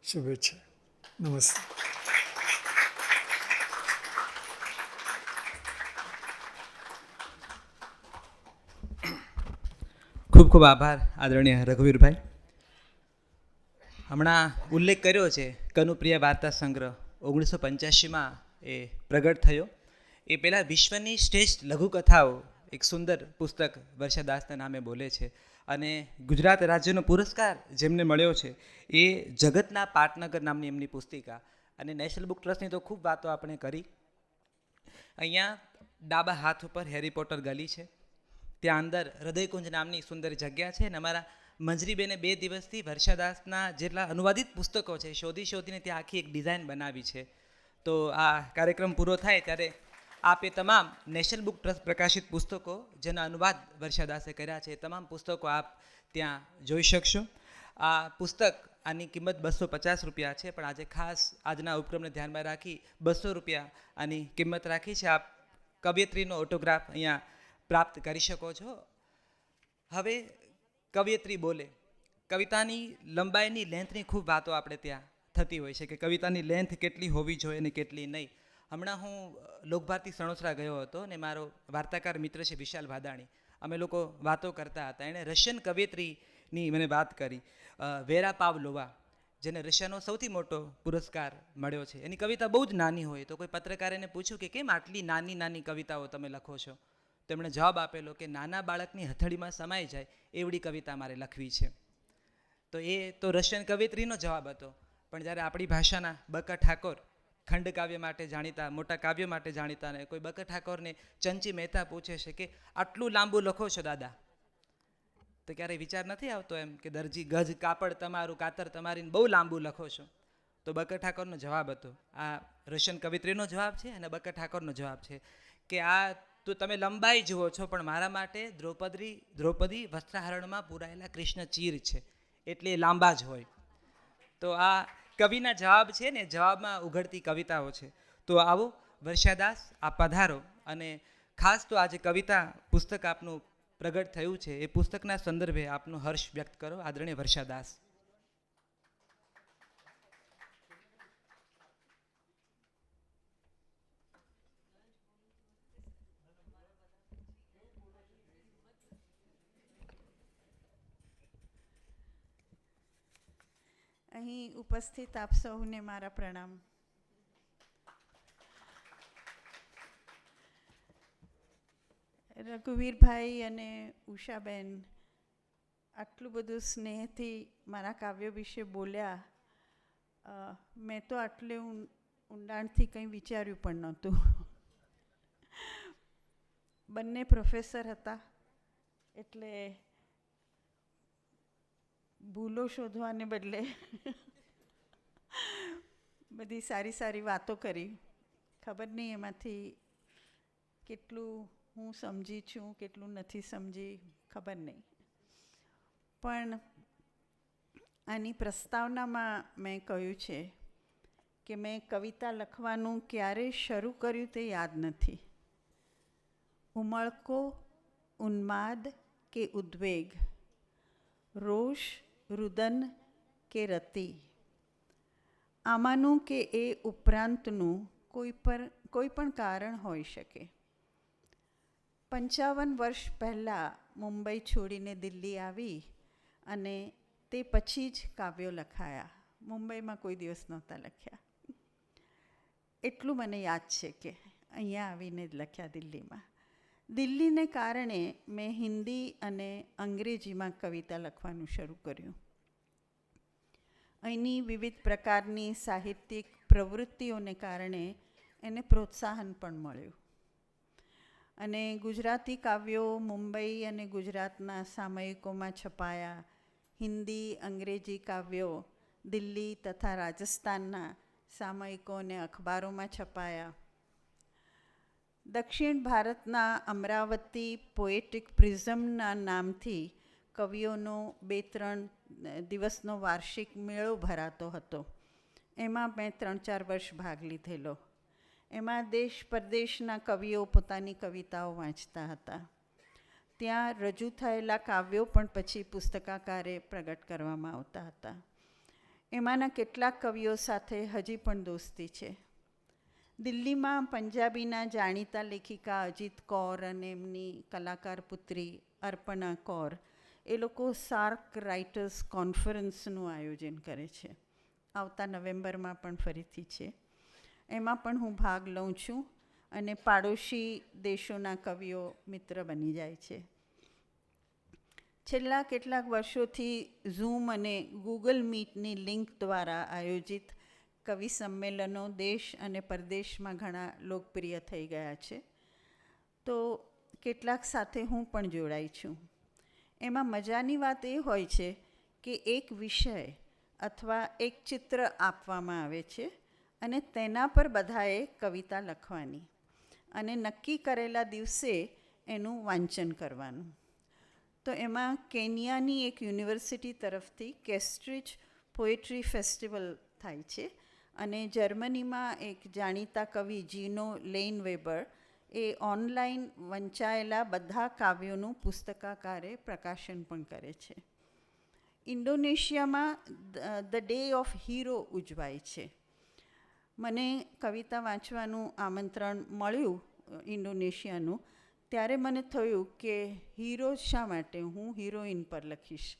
C: શુભેચ્છા, નમસ્તે.
A: ખૂબ ખૂબ આભાર આદરણીય રઘુવીરભાઈ. હમણાં ઉલ્લેખ કર્યો છે કનુપ્રિય વાર્તા સંગ્રહ 1985માં એ પ્રગટ થયો. એ પહેલાં વિશ્વની શ્રેષ્ઠ લઘુકથાઓ એક સુંદર પુસ્તક વર્ષાદાસના નામે બોલે છે. અને ગુજરાત રાજ્યનો પુરસ્કાર જેમને મળ્યો છે એ જગતના પાટનગર નામની એમની પુસ્તિકા. અને નેશનલ બુક ટ્રસ્ટની તો ખૂબ વાતો આપણે કરી. અહીંયા ડાબા હાથ ઉપર હેરી પોટર ગલી છે, ત્યાં અંદર હૃદયકુંજ નામની સુંદર જગ્યા છે. અને અમારા મંજરીબેને 2 દિવસથી વર્ષાદાસના જેટલા અનુવાદિત પુસ્તકો છે શોધીને ત્યાં આખી એક ડિઝાઇન બનાવી છે. તો આ કાર્યક્રમ પૂરો થાય ત્યારે આપ એ તમામ નેશનલ બુક ટ્રસ્ટ પ્રકાશિત પુસ્તકો જેના અનુવાદ વર્ષાદાસે કર્યા છે એ તમામ પુસ્તકો આપ ત્યાં જોઈ શકશો. આ પુસ્તક આની કિંમત 250 રૂપિયા છે, પણ આજે ખાસ આજના ઉપક્રમને ધ્યાનમાં રાખી 200 રૂપિયા આની કિંમત રાખી છે. આપ કવયત્રીનો ઓટોગ્રાફ અહીંયા પ્રાપ્ત કરી શકો છો. હવે કવયત્રી બોલે. કવિતાની લંબાઈની લેન્થની ખૂબ વાતો આપણે ત્યાં થતી હોય છે કે કવિતાની લેન્થ કેટલી હોવી જોઈએ અને કેટલી નહીં. હમણાં હું લોકભારતી સણોસરા ગયો હતો અને મારો વાર્તાકાર મિત્ર છે વિશાલ ભાદાણી. અમે લોકો વાતો કરતા હતા. એણે રશિયન કવયત્રીની મને વાત કરી, વેરા પાવલોવા, જેને રશિયાનો સૌથી મોટો પુરસ્કાર મળ્યો છે. એની કવિતા બહુ જ નાની હોય. તો કોઈ પત્રકારે એને પૂછ્યું કે કેમ આટલી નાની નાની કવિતાઓ તમે લખો છો? તેમણે જવાબ આપેલો કે નાના બાળકની હથેળીમાં સમાઈ જાય એવડી કવિતા મારે લખવી છે. તો એ તો રશિયન કવયત્રીનો જવાબ હતો. પણ જ્યારે આપણી ભાષાના બકા ઠાકોર, ખંડકાવ્ય માટે જાણીતા, મોટા કાવ્ય માટે જાણીતા, ને કોઈ બકા ઠાકોરને ચંચી મહેતા પૂછે છે કે આટલું લાંબુ લખો છો દાદા, તો ક્યારેય વિચાર નથી આવતો એમ કે દરજી ગજ કાપડ તમારું, કાતર તમારી, બહુ લાંબુ લખો છો? તો બકા ઠાકોરનો જવાબ હતો. આ રશિયન કવિત્રીનો જવાબ છે અને બકા ઠાકોરનો જવાબ છે કે આ તો તમે લંબાઈ જુઓ છો, પણ મારા માટે દ્રૌપદી વસ્ત્રાહરણમાં પૂરાયેલા કૃષ્ણ ચીર છે, એટલે એ લાંબા જ હોય. તો આ કવિના જવાબ છે ને, જવાબમાં ઉઘડતી કવિતાઓ છે. તો આવો વર્ષાદાસ, આપ પધારો. અને ખાસ તો આજે કવિતા પુસ્તક આપનું પ્રગટ થયું છે એ પુસ્તકના સંદર્ભે આપનું હર્ષ વ્યક્ત કરો, આદરણીય વર્ષાદાસ.
D: અહીં ઉપસ્થિત આપ સૌને મારા પ્રણામ. રઘુવીરભાઈ અને ઉષાબેન આટલું બધું સ્નેહથી મારા કાવ્યો વિશે બોલ્યા. મેં તો આટલે ઊંડાણથી કંઈ વિચાર્યું પણ નહોતું. બંને પ્રોફેસર હતા એટલે ભૂલો શોધવાને બદલે બધી સારી સારી વાતો કરી. ખબર નહીં એમાંથી કેટલું હું સમજી છું, કેટલું નથી સમજી, ખબર નહીં. પણ આની પ્રસ્તાવનામાં મેં કહ્યું છે કે મેં કવિતા લખવાનું ક્યારે શરૂ કર્યું તે યાદ નથી. ઉમળકો, ઉન્માદ કે ઉદ્વેગ, રોષ, રુદન કે રતિ, આમાંનું કે એ ઉપરાંતનું કોઈ પણ કારણ હોઈ શકે. 55 વર્ષ પહેલાં મુંબઈ છોડીને દિલ્હી આવી અને તે પછી જ કાવ્યો લખાયા. મુંબઈમાં કોઈ દિવસ નહોતા લખ્યા. એટલું મને યાદ છે કે અહીંયા આવીને જ લખ્યા દિલ્હીમાં. દિલ્હીને કારણે મેં હિન્દી અને અંગ્રેજીમાં કવિતા લખવાનું શરૂ કર્યું. અહીંની વિવિધ પ્રકારની સાહિત્યિક પ્રવૃત્તિઓને કારણે એને પ્રોત્સાહન પણ મળ્યું. અને ગુજરાતી કાવ્યો મુંબઈ અને ગુજરાતના સામયિકોમાં છપાયા. હિન્દી, અંગ્રેજી કાવ્યો દિલ્હી તથા રાજસ્થાનના સામયિકો અને અખબારોમાં છપાયા. દક્ષિણ ભારતના અમરાવતી પોએટિક પ્રિઝમના નામથી કવિઓનો 2-3 દિવસનો વાર્ષિક મેળો ભરાતો હતો. એમાં મેં 3-4 વર્ષ ભાગ લીધેલો. એમાં દેશ પરદેશના કવિઓ પોતાની કવિતાઓ વાંચતા હતા. ત્યાં રજૂ થયેલા કાવ્યો પણ પછી પુસ્તકાકારે પ્રગટ કરવામાં આવતા હતા. એમાંના કેટલાક કવિઓ સાથે હજી પણ દોસ્તી છે. દિલ્હીમાં પંજાબીના જાણીતા લેખિકા અજીત કૌર અને એમની કલાકાર પુત્રી અર્પણા કૌર એ લોકો સાર્ક રાઇટર્સ કોન્ફરન્સનું આયોજન કરે છે. આવતા નવેમ્બરમાં પણ ફરીથી છે. એમાં પણ હું ભાગ લઉં છું અને પાડોશી દેશોના કવિઓ મિત્ર બની જાય છે. છેલ્લા કેટલાક વર્ષોથી ઝૂમ અને ગૂગલ મીટની લિંક દ્વારા આયોજિત કવિ સંમેલનો દેશ અને પરદેશમાં ઘણા લોકપ્રિય થઈ ગયા છે. તો કેટલાક સાથે હું પણ જોડાઈ છું. એમાં મજાની વાત એ હોય છે કે એક વિષય અથવા એક ચિત્ર આપવામાં આવે છે અને તેના પર બધાએ કવિતા લખવાની અને નક્કી કરેલા દિવસે એનું વાંચન કરવાનું. તો એમાં કેન્યાની એક યુનિવર્સિટી તરફથી કેસ્ટ્રિચ પોએટ્રી ફેસ્ટિવલ થાય છે અને જર્મનીમાં એક જાણીતા કવિ જીનો લેઇનવેબર એ ઓનલાઈન વંચાયેલા બધા કાવ્યોનું પુસ્તકાકારે પ્રકાશન પણ કરે છે. ઇન્ડોનેશિયામાં ધ ડે ઓફ હીરો ઉજવાય છે. મને કવિતા વાંચવાનું આમંત્રણ મળ્યું ઇન્ડોનેશિયાનું, ત્યારે મને થયું કે હીરો શા માટે, હું હિરોઈન પર લખીશ.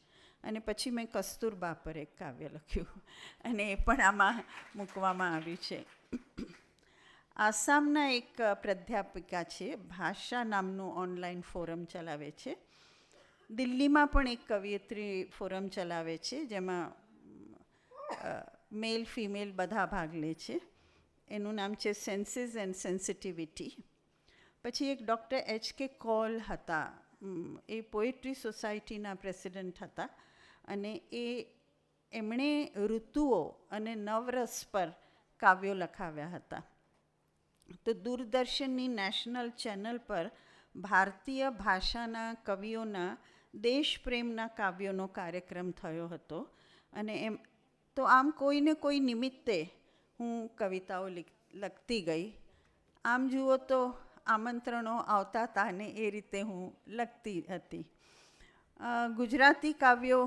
D: અને પછી મેં કસ્તુરબા પર એક કાવ્ય લખ્યું અને એ પણ આમાં મૂકવામાં આવ્યું છે. આસામના એક પ્રાધ્યાપિકા છે, ભાષા નામનું ઓનલાઈન ફોરમ ચલાવે છે. દિલ્હીમાં પણ એક કવિયત્રી ફોરમ ચલાવે છે, જેમાં મેલ ફિમેલ બધા ભાગ લે છે. એનું નામ છે સેન્સીસ એન્ડ સેન્સિટિવિટી. પછી એક ડૉક્ટર H.K. કોલ હતા, એ પોએટ્રી સોસાયટીના પ્રેસિડન્ટ હતા અને એમણે ઋતુઓ અને નવરસ પર કાવ્યો લખાવ્યા હતા. તો દૂરદર્શનની નેશનલ ચેનલ પર ભારતીય ભાષાના કવિઓના દેશપ્રેમના કાવ્યોનો કાર્યક્રમ થયો હતો અને એમ તો આમ કોઈને કોઈ નિમિત્તે હું કવિતાઓ લખતી ગઈ. આમ જુઓ તો આમંત્રણો આવતા હતા અને એ રીતે હું લખતી હતી. ગુજરાતી કાવ્યો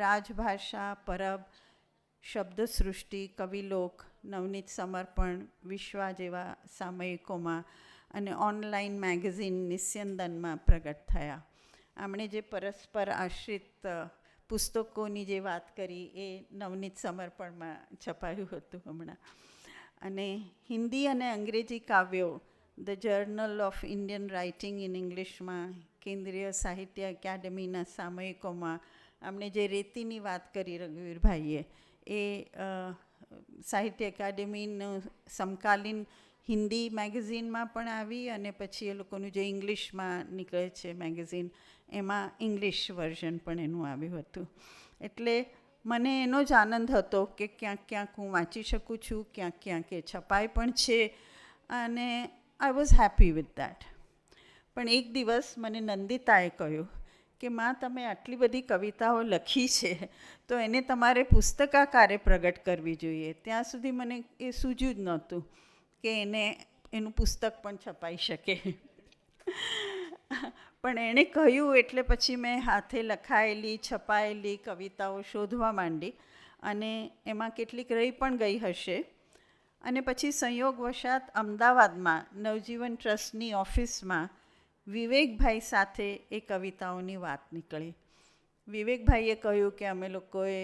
D: રાજભાષા, પરબ, શબ્દસૃષ્ટિ, કવિલોક, નવનીત સમર્પણ, વિશ્વા જેવા સામયિકોમાં અને ઓનલાઈન મેગેઝિન નિસ્યંદનમાં પ્રગટ થયા. આમણે જે પરસ્પર આશ્રિત પુસ્તકોની જે વાત કરી એ નવનીત સમર્પણમાં છપાયું હતું હમણાં. અને હિન્દી અને અંગ્રેજી કાવ્યો the journal of Indian writing in ઇંગ્લિશમાં, કેન્દ્રીય સાહિત્ય એકેડેમીના સામયિકોમાં, આમણે જે રેતીની વાત કરી રઘુવીરભાઈએ, એ સાહિત્ય એકેડેમીનું સમકાલીન હિન્દી મેગેઝિનમાં પણ આવી અને પછી એ લોકોનું જે ઇંગ્લિશમાં નીકળે છે મેગેઝિન, એમાં ઇંગ્લિશ વર્ઝન પણ એનું આવ્યું હતું. એટલે મને એનો જ આનંદ હતો કે ક્યાંક ક્યાંક હું વાંચી શકું છું, ક્યાંક ક્યાંક એ છપાય પણ છે અને I was happy with that. પણ એક દિવસ મને નંદિતાએ કહ્યું કે માં, તમે આટલી બધી કવિતાઓ લખી છે તો એને તમારે પુસ્તકાકારે પ્રગટ કરવી જોઈએ. ત્યાં સુધી મને એ સૂઝ્યું જ નહોતું કે એનું પુસ્તક પણ છપાઈ શકે. પણ એણે કહ્યું એટલે પછી મેં હાથે લખાયેલી છપાયેલી કવિતાઓ શોધવા માંડી અને એમાં કેટલીક રહી પણ ગઈ હશે. અને પછી સંયોગવશાત અમદાવાદમાં નવજીવન ટ્રસ્ટની ઓફિસમાં વિવેકભાઈ સાથે એ કવિતાઓની વાત નીકળી. વિવેકભાઈએ કહ્યું કે અમે લોકોએ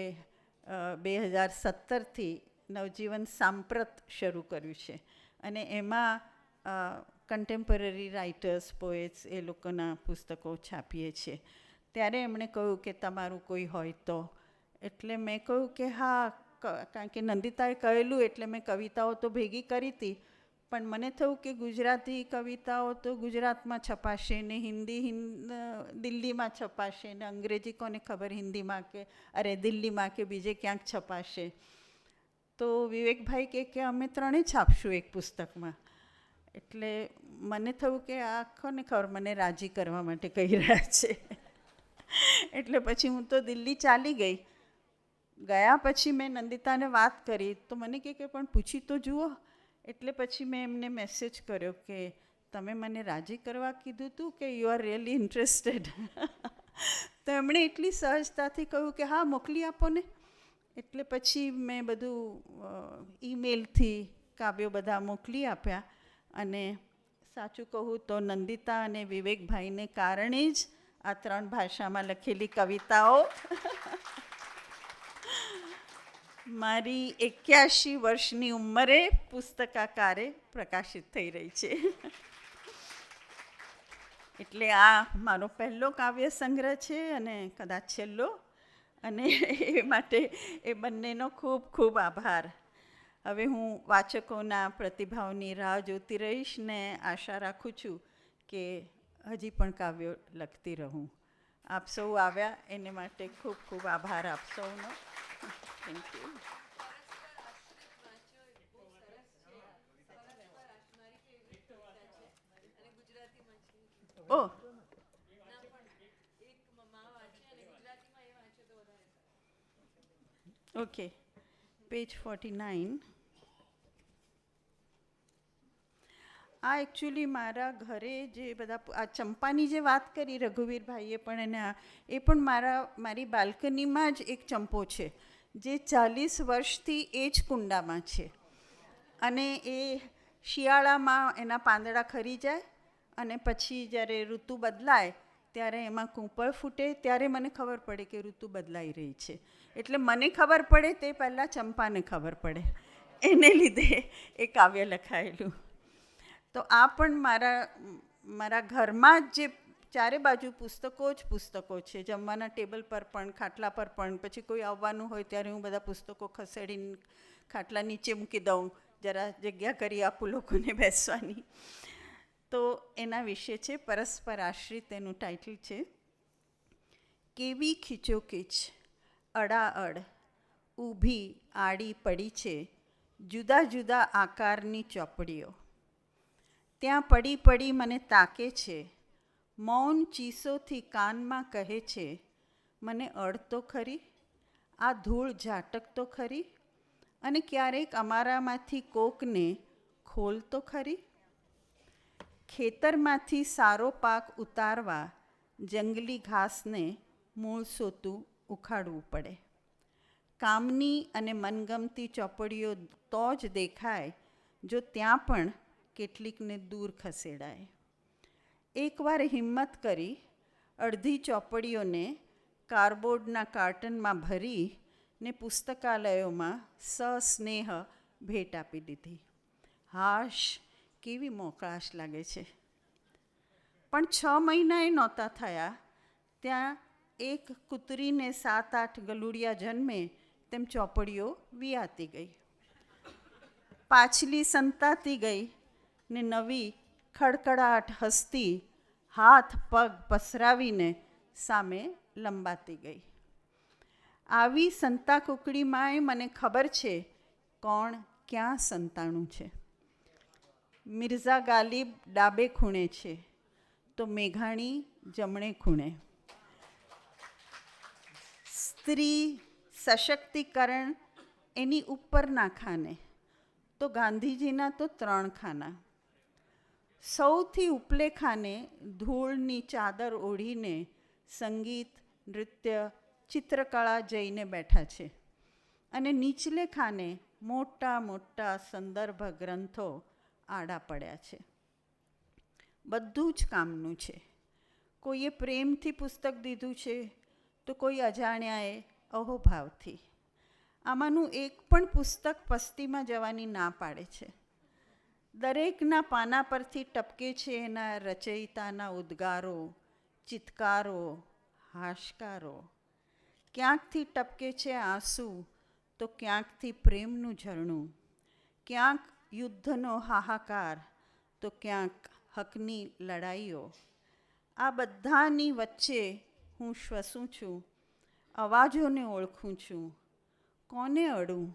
D: 2017થી નવજીવન સાંપ્રત શરૂ કર્યું છે અને એમાં કન્ટેમ્પરરી રાઇટર્સ, પોએટ્સ એ લોકોના પુસ્તકો છાપીએ છીએ. ત્યારે એમણે કહ્યું કે તમારું કોઈ હોય તો. એટલે મેં કહ્યું કે હા, કારણ કે નંદિતાએ કહેલું એટલે મેં કવિતાઓ તો ભેગી કરી હતી, પણ મને થયું કે ગુજરાતી કવિતાઓ તો ગુજરાતમાં છપાશે ને હિન્દી દિલ્હીમાં છપાશે ને અંગ્રેજી કોને ખબર હિન્દીમાં કે દિલ્હીમાં કે બીજે ક્યાંક છપાશે. તો વિવેકભાઈ કે અમે ત્રણેય છાપશું એક પુસ્તકમાં. એટલે મને થયું કે આ કોને ખબર મને રાજી કરવા માટે કહી રહ્યા છે. એટલે પછી હું તો દિલ્હી ચાલી ગઈ. ગયા પછી મેં નંદિતાને વાત કરી તો મને કે પણ પૂછી તો જુઓ. એટલે પછી મેં એમને મેસેજ કર્યો કે તમે મને રાજી કરવા કીધું હતું કે યુ આર રિયલી ઇન્ટરેસ્ટેડ. તો એમણે એટલી સહજતાથી કહ્યું કે હા, મોકલી આપો ને. એટલે પછી મેં બધું ઈમેલથી કાવ્યો બધા મોકલી આપ્યા અને સાચું કહું તો નંદિતા અને વિવેકભાઈને કારણે જ આ 3 ભાષામાં લખેલી કવિતાઓ મારી 81 વર્ષની ઉંમરે પુસ્તકાકારે પ્રકાશિત થઈ રહી છે. એટલે આ મારો પહેલો કાવ્ય સંગ્રહ છે અને કદાચ છેલ્લો, અને એ માટે એ બંનેનો ખૂબ ખૂબ આભાર. હવે હું વાચકોના પ્રતિભાવની રાહ જોતી રહીશ ને આશા રાખું છું કે હજી પણ કાવ્યો લખતી રહું. આપ સૌ આવ્યા એને માટે ખૂબ ખૂબ આભાર આપ સૌનો. Thank you. Oh, okay, page 49. આ એકચ્યુઅલી મારા ઘરે જે બધા આ ચંપાની જે વાત કરી રઘુવીરભાઈએ પણ એ પણ મારી બાલ્કનીમાં જ એક ચંપો છે જે 40 વર્ષથી એ જ કુંડામાં છે. અને એ શિયાળામાં એના પાંદડા ખરી જાય અને પછી જ્યારે ઋતુ બદલાય ત્યારે એમાં કૂંપળ ફૂટે ત્યારે મને ખબર પડે કે ઋતુ બદલાઈ રહી છે. એટલે મને ખબર પડે તે પહેલાં ચંપાને ખબર પડે, એને લીધે એ કાવ્ય લખાયેલું. તો આ પણ મારા ઘરમાં જ જે ચારે બાજુ પુસ્તકો જ પુસ્તકો છે. જમવાના ટેબલ પર પણ, ખાટલા પર પણ. પછી કોઈ આવવાનું હોય ત્યારે હું બધા પુસ્તકો ખસેડીને ખાટલા નીચે મૂકી દઉં, જરા જગ્યા કરી આપું લોકોને બેસવાની. તો એના વિશે છે પરસ્પર આશ્રિત, એનું ટાઇટલ છે. કેવી ખીચોખીચ અડાઅડ ઊભી આડી પડી છે જુદા જુદા આકારની ચોપડીઓ. ત્યાં પડી પડી મને તાકે છે, મૌન ચીસોથી કાનમાં કહે છે, મને અડ તો ખરી, આ ધૂળ ઝાટક તો ખરી, અને ક્યારેક અમારામાંથી કોકને ખોલ તો ખરી. ખેતરમાંથી સારો પાક ઉતારવા જંગલી ઘાસને મૂળ સોતું ઉખાડવું પડે. કામની અને મનગમતી ચોપડીઓ તો જ દેખાય જો ત્યાં પણ કેટલીકને દૂર ખસેડાય. એકવાર હિંમત કરી અડધી ચોપડીઓને કાર્ડબોર્ડના કાર્ટનમાં ભરી ને પુસ્તકાલયોમાં સસ્નેહ ભેટ આપી દીધી. હાશ, કેવી મોકળાશ લાગે છે. પણ 6 મહિનાએ નહોતા થયા ત્યાં એક કૂતરીને 7-8 ગલુડિયા જન્મે તેમ ચોપડીઓ વિયાતી ગઈ. પાછલી સંતાતી ગઈ ને નવી ખડખડાટ હસતી હાથ પગ પસરાવીને સામે લંબાતી ગઈ. આવી સંતા કુકડીમાંય મને ખબર છે કોણ ક્યાં સંતાણું છે. મિર્ઝા ગાલિબ ડાબે ખૂણે છે તો મેઘાણી જમણે ખૂણે. સ્ત્રી સશક્તિકરણ એની ઉપરના ખાને તો ગાંધીજીના તો 3 ખાના. સૌથી ઉપલે ખાને ધૂળની ચાદર ઓઢીને સંગીત, નૃત્ય, ચિત્રકળા જઈને બેઠા છે. અને નીચલે ખાને મોટા મોટા સંદર્ભ ગ્રંથો આડા પડ્યા છે. બધું જ કામનું છે. કોઈએ પ્રેમથી પુસ્તક દીધું છે તો કોઈ અજાણ્યાએ અહોભાવથી. આમાંનું એક પણ પુસ્તક પસ્તીમાં જવાની ના પાડે છે. દરેકના પાના પરથી ટપકે છે એના રચયિતાના ઉદ્ગારો, ચિત્કારો, હાશકારો. ક્યાંકથી ટપકે છે આંસુ તો ક્યાંકથી પ્રેમનું ઝરણું, ક્યાંક યુદ્ધનો હાહાકાર તો ક્યાંક હકની લડાઈઓ. આ બધાની વચ્ચે હું શ્વસું છું, અવાજોને ઓળખું છું. કોને અડું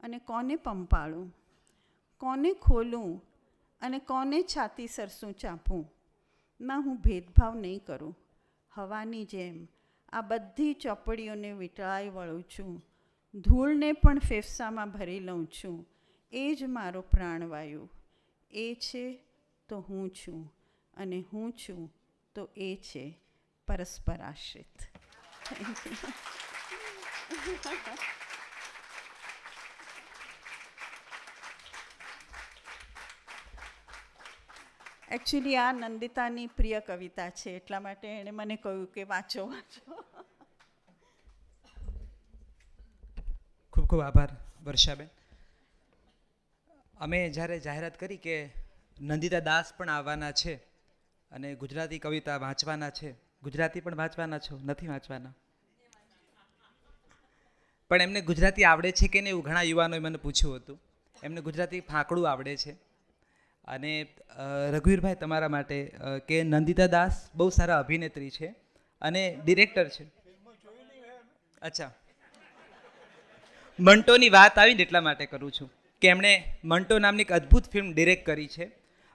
D: અને કોને પંપાળું, કોને ખોલું અને કોને છાતી સરસું ચાંપું. ના, હું ભેદભાવ નહીં કરું. હવાની જેમ આ બધી ચોપડીઓને વીંટળાઈ વળું છું. ધૂળને પણ ફેફસામાં ભરી લઉં છું. એ જ મારો પ્રાણવાયુ. એ છે તો હું છું, અને હું છું તો એ છે. પરસ્પર આશ્રિત. Thank you. એકચ્યુઅલી આ નંદિતાની પ્રિય કવિતા છે, એટલા માટે એણે મને કહ્યું કે વાંચો વાંચો.
A: ખૂબ ખૂબ આભાર વર્ષાબેન. અમે જ્યારે જાહેરાત કરી કે નંદિતા દાસ પણ આવવાના છે અને ગુજરાતી કવિતા વાંચવાના છે, ગુજરાતી પણ વાંચવાના છો, નથી વાંચવાના? પણ એમને ગુજરાતી આવડે છે કે નહીં એવું ઘણા યુવાનોએ મને પૂછ્યું હતું. એમને ગુજરાતી ફાંકડું આવડે છે. અને રઘુવીરભાઈ, તમારા માટે કે નંદિતા દાસ બહુ સારા અભિનેત્રી છે અને ડિરેક્ટર છે. અચ્છા, મંટોની વાત આવીને એટલા માટે કરું છું કે એમણે મંટો નામની એક અદ્ભુત ફિલ્મ ડિરેક્ટ કરી છે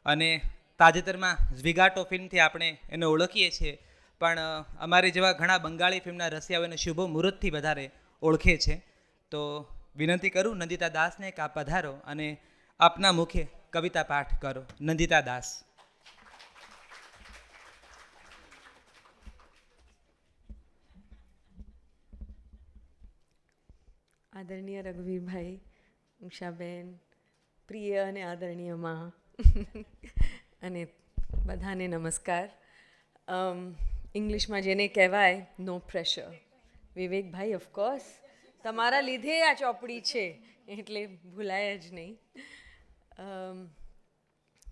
A: અને તાજેતરમાં ઝ્વિગાટો ફિલ્મથી આપણે એને ઓળખીએ છીએ, પણ અમારી જેવા ઘણા બંગાળી ફિલ્મના રસિયાઓ એને શુભ મુહૂર્તથી વધારે ઓળખે છે. તો વિનંતી કરું નંદિતા દાસને કે આપ પધારો અને આપના મુખે કવિતા પાઠ કરો. નંદિતા દાસ.
E: આદરણીય રઘુવીરભાઈ, ઉષાબેન, પ્રિય અને આદરણીય માં અને બધાને નમસ્કાર. ઇંગ્લિશમાં જેને કહેવાય નો પ્રેશર. વિવેકભાઈ, ઓફકોર્સ તમારા લીધે આ ચોપડી છે એટલે ભૂલાય જ નહીં.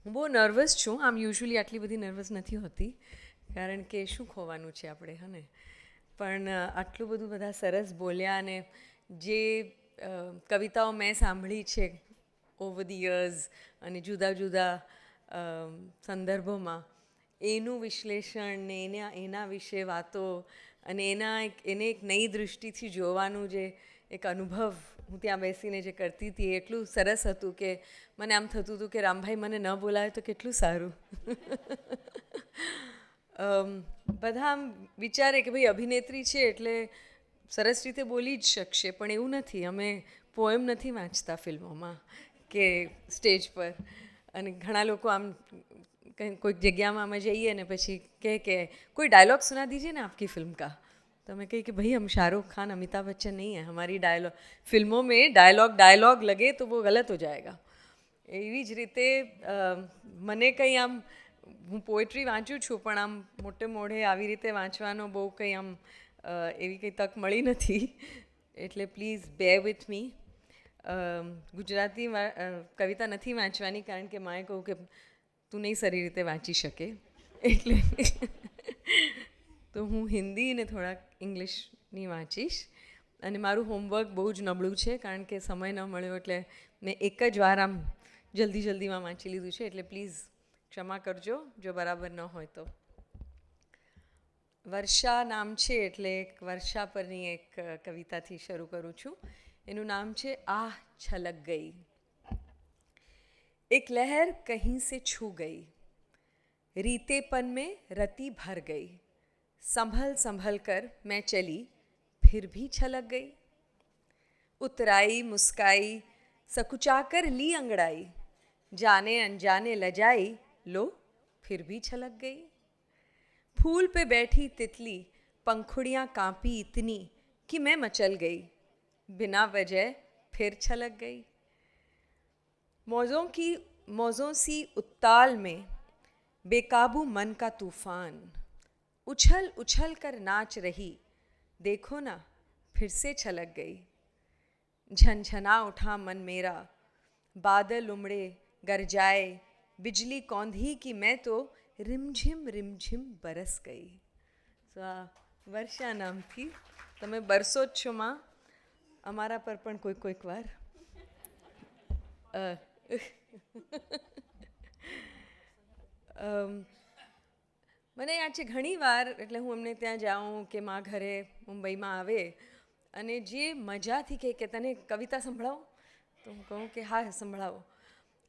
E: હું બહુ નર્વસ છું. આમ યુઝ્યુઅલી આટલી બધી નર્વસ નથી હોતી, કારણ કે શું ખોવાનું છે આપણે, હને. પણ આટલું બધું બધા સરસ બોલ્યા અને જે કવિતાઓ મેં સાંભળી છે ઓવર ધી યર્સ અને જુદા જુદા સંદર્ભોમાં, એનું વિશ્લેષણ ને એના વિશે વાતો અને એને એક નઈ દૃષ્ટિથી જોવાનું જે એક અનુભવ હું ત્યાં બેસીને જે કરતી હતી, એટલું સરસ હતું કે મને આમ થતું હતું કે રામભાઈ મને ન બોલાવે તો કેટલું સારું. બધા આમ વિચારે કે ભાઈ અભિનેત્રી છે એટલે સરસ રીતે બોલી જ શકશે, પણ એવું નથી. અમે પોએમ નથી વાંચતા ફિલ્મોમાં કે સ્ટેજ પર. અને ઘણા લોકો આમ કોઈક જગ્યામાં અમે જઈએ ને પછી કહે કે કોઈ ડાયलॉग સુના દીजिए ना आपकी फिल्म का. तो मैं कही कि भाई हम शाहरुख खान अमिताभ बच्चन नहीं है, हमारी फिल्मों में डायलॉग लगे तो वो गलत हो जाएगा. એવી જ રીતે મને કંઈ આમ, હું પોએટ્રી વાંચું છું પણ આમ મોટે મોઢે આવી રીતે વાંચવાનો બહુ કંઈ આમ એવી કંઈ તક મળી નથી, એટલે please bear with me. Gujarati કવિતા નથી વાંચવાની કારણ કે માએ કહું કે તું નહીં સારી રીતે વાંચી શકે, એટલે તો હું હિન્દી ને થોડાક ઇંગ્લિશની વાંચીશ. અને મારું હોમવર્ક બહુ જ નબળું છે કારણ કે સમય ન મળ્યો, એટલે મેં એક જ વાર આમ જલ્દીમાં વાંચી લીધું છે, એટલે પ્લીઝ ક્ષમા કરજો જો બરાબર ન હોય તો. વર્ષા નામ છે એટલે વર્ષા પરની એક કવિતાથી શરૂ કરું છું. એનું નામ છે આહ છલક ગઈ. એક લહેર કहीं से छू गई, रीतेपन में रति भर गई, संभल कर मैं चली फिर भी छलक गई, उतराई मुस्काई सकुचाकर ली अंगड़ाई, जाने अनजाने लजाई लो फिर भी छलक गई, फूल पे बैठी तितली पंखुड़ियाँ कांपी इतनी कि मैं मचल गई, बिना वजह फिर छलक गई, मौजों सी उत्ताल में बेकाबू मन का तूफान, उछल कर नाच रही, देखो ना फिर से छलक गई, झनझना उठा मन मेरा, बादल उमड़े गरजाए, बिजली कौंधी कि मैं तो रिमझिम बरस गई. તો આ વર્ષા નામથી તમે બરસો જ છો માં, અમારા પર પણ કોઈક વાર. મને યાદ છે ઘણી વાર, એટલે હું એમને ત્યાં જાઉં કે માં ઘરે મુંબઈમાં આવે અને જે મજાથી કે તને કવિતા સંભળાવો, તો હું કહું કે હા સંભળાવો.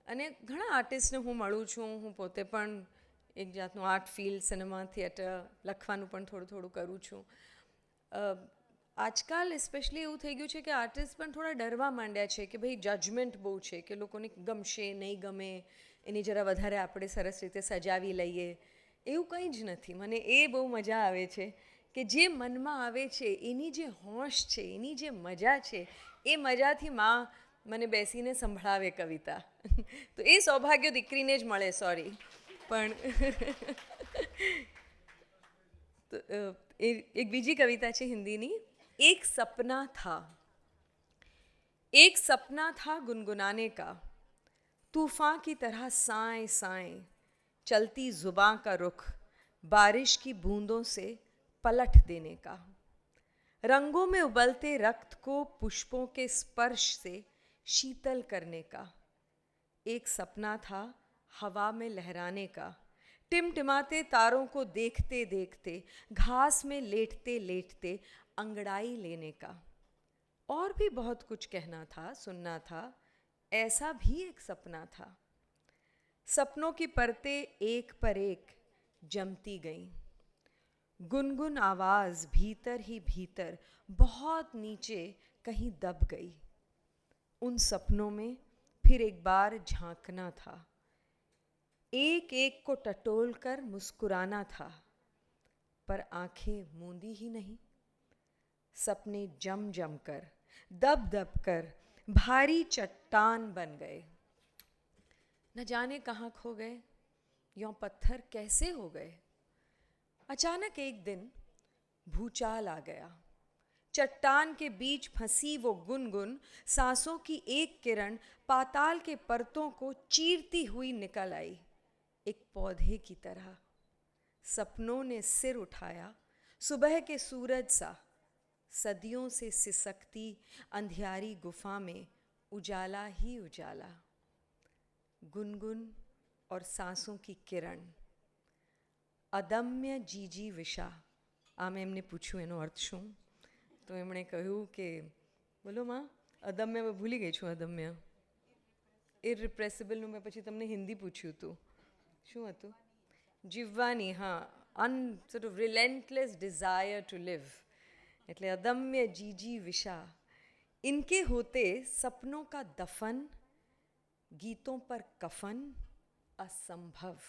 E: અને ઘણા આર્ટિસ્ટને હું મળું છું, હું પોતે પણ એક જાતનું આર્ટ ફિલ્ડ, સિનેમા, થિયેટર, લખવાનું પણ થોડું કરું છું. આજકાલ એસ્પેશિયલી એવું થઈ ગયું છે કે આર્ટિસ્ટ પણ થોડા ડરવા માંડ્યા છે કે ભાઈ જજમેન્ટ બહુ છે કે લોકોને ગમશે નહીં ગમે, એની જરા વધારે આપણે સરસ રીતે સજાવી લઈએ. એવું કંઈ જ નથી. મને એ બહુ મજા આવે છે કે જે મનમાં આવે છે એની જે હોશ છે, એની જે મજા છે, એ મજાથી માં મને બેસીને સંભળાવે કવિતા. તો એ સૌભાગ્ય દીકરીને જ મળે, સોરી. પણ એક બીજી કવિતા છે હિન્દીની. एक सपना था गुनगुनाने का, तूफान की तरह साएं साएं, चलती जुबां का रुख बारिश की बूंदों से पलट देने का, रंगों में उबलते रक्त को पुष्पों के स्पर्श से शीतल करने का, एक सपना था हवा में लहराने का, टिमटिमाते तारों को देखते देखते, घास में लेटते लेटते अंगड़ाई लेने का। और भी बहुत कुछ कहना था, सुनना था, ऐसा भी एक सपना था। सपनों की परतें एक पर एक जमती गईं। गुनगुन आवाज भीतर ही भीतर बहुत नीचे कहीं दब गई। उन सपनों में फिर एक बार झांकना था, एक एक को टटोल कर मुस्कुराना था, पर आंखें मूंदी ही नहीं। सपने जम जम कर, दब दब कर भारी चट्टान बन गए। न जाने कहाँ खो गए, यों पत्थर कैसे हो गए। अचानक एक दिन भूचाल आ गया। चट्टान के बीच फंसी वो गुनगुन सांसों की एक किरण पाताल के परतों को चीरती हुई निकल आई, एक पौधे की तरह। सपनों ने सिर उठाया सुबह के सूरज सा। सदियों से सिसकती अंधियारी गुफा में उजाला ही उजाला। गुनगुन और सांसों की किरण, અદમ્ય જીજી વિશા. આમ એમને પૂછ્યું એનો અર્થ શું, તો એમણે કહ્યું કે બોલો માં, અદમ્ય મેં ભૂલી ગઈ છું. અદમ્ય ઇરરિપ્રેસિબલનું મેં પછી તમને હિન્દી પૂછ્યું હતું, શું હતું? જીવવાની, હા, sort of relentless desire to live. એટલે અદમ્ય જીજી વિશા. इनके होते सपनों का दफन, गीतों पर कफन असंभव।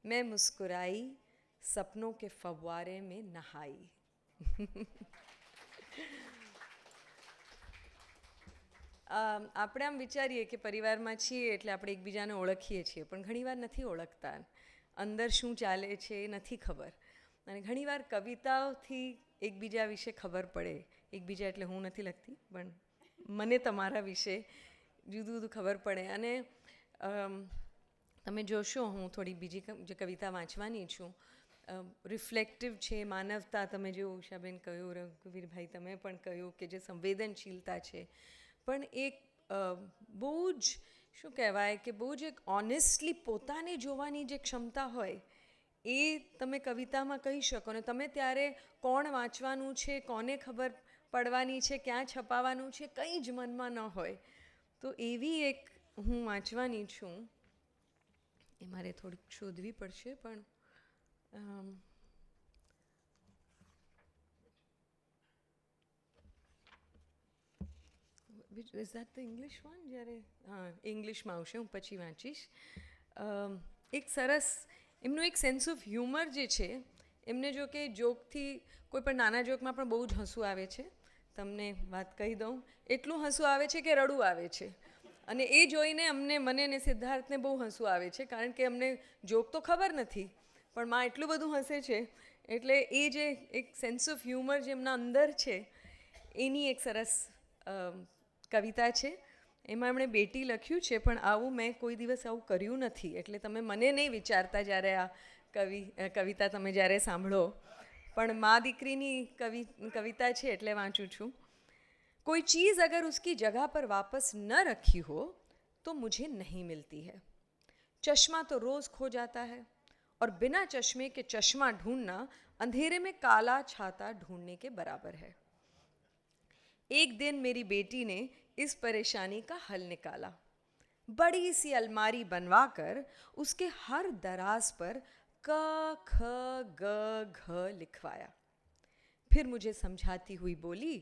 E: मैं मुस्कुराई, सपनों के फव्वारे में नहाई. આપણે આમ વિચારીએ કે પરિવારમાં છીએ એટલે આપણે એકબીજાને ઓળખીએ છીએ, પણ ઘણીવાર નથી ઓળખતા. અંદર શું ચાલે છે એ નથી ખબર. અને ઘણીવાર કવિતાઓથી એકબીજા વિશે ખબર પડે. એકબીજા એટલે હું નથી લખતી, પણ મને તમારા વિશે જુદું જુદું ખબર પડે. અને તમે જોશો, હું થોડી બીજી જે કવિતા વાંચવાની છું, રિફ્લેક્ટિવ છે, માનવતા, તમે જે ઉષાબેન કહ્યું, રઘુવીરભાઈ તમે પણ કહ્યું કે જે સંવેદનશીલતા છે, પણ એક બહુ જ શું કહેવાય કે બહુ જ એક ઓનેસ્ટલી પોતાને જોવાની જે ક્ષમતા હોય એ તમે કવિતામાં કહી શકો. ને તમે ત્યારે કોણ વાંચવાનું છે, કોને ખબર પડવાની છે, ક્યાં છપાવાનું છે, કંઈ જ મનમાં ન હોય. તો એવી એક હું વાંચવાની છું. એ મારે થોડીક શોધવી પડશે, પણ is that the English one? જ્યારે હા, ઇંગ્લિશમાં આવશે, હું પછી વાંચીશ. એક સરસ એમનું એક સેન્સ ઓફ હ્યુમર જે છે, એમને જો કે જોકથી કોઈ પણ નાના જોકમાં પણ બહુ જ હસવું આવે છે. તમને વાત કહી દઉં, એટલું હસવું આવે છે કે રડવું આવે છે. અને એ જોઈને મને અને સિદ્ધાર્થને બહુ હસવું આવે છે, કારણ કે અમને જોક તો ખબર નથી, પણ માં એટલું બધું હસે છે. એટલે એ જે એક સેન્સ ઓફ હ્યુમર જે એમના અંદર છે, એની એક સરસ કવિતા છે. એમાં એમણે બેટી લખ્યું છે, પણ આવું મેં કોઈ દિવસ આવું કર્યું નથી. એટલે તમે મને નહીં વિચારતા જ્યારે આ કવિતા તમે જ્યારે સાંભળો, પણ મા દીકરીની કવિતા છે એટલે વાંચું છું. कोई चीज़ अगर उसकी जगह पर वापस न रखी हो तो मुझे नहीं मिलती है. चश्मा तो रोज़ खो जाता है और बिना चश्मे के चश्मा ढूंढना अंधेरे में काला छाता ढूंढने के बराबर है. एक दिन मेरी बेटी ने इस परेशानी का हल निकाला. बड़ी सी अलमारी बनवाकर उसके हर दराज पर क ख ग घ लिखवाया. फिर मुझे समझाती हुई बोली,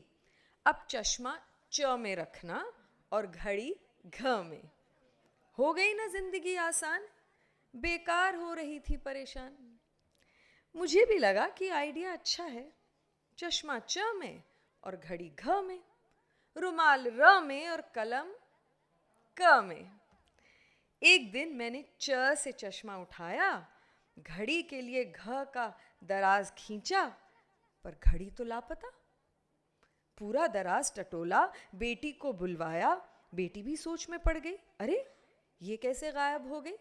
E: अब चश्मा च में रखना और घड़ी घ में. हो गई ना जिंदगी आसान, बेकार हो रही थी परेशान. मुझे भी लगा कि आइडिया अच्छा है. चश्मा च में और घड़ी घ में, रुमाल र में और कलम क में. एक दिन मैंने च से चश्मा उठाया, घड़ी के लिए घ का दराज खींचा, पर घड़ी तो लापता. पूरा दराज टटोला, बेटी को बुलवाया. बेटी भी सोच में पड़ गई, अरे ये कैसे गायब हो गई.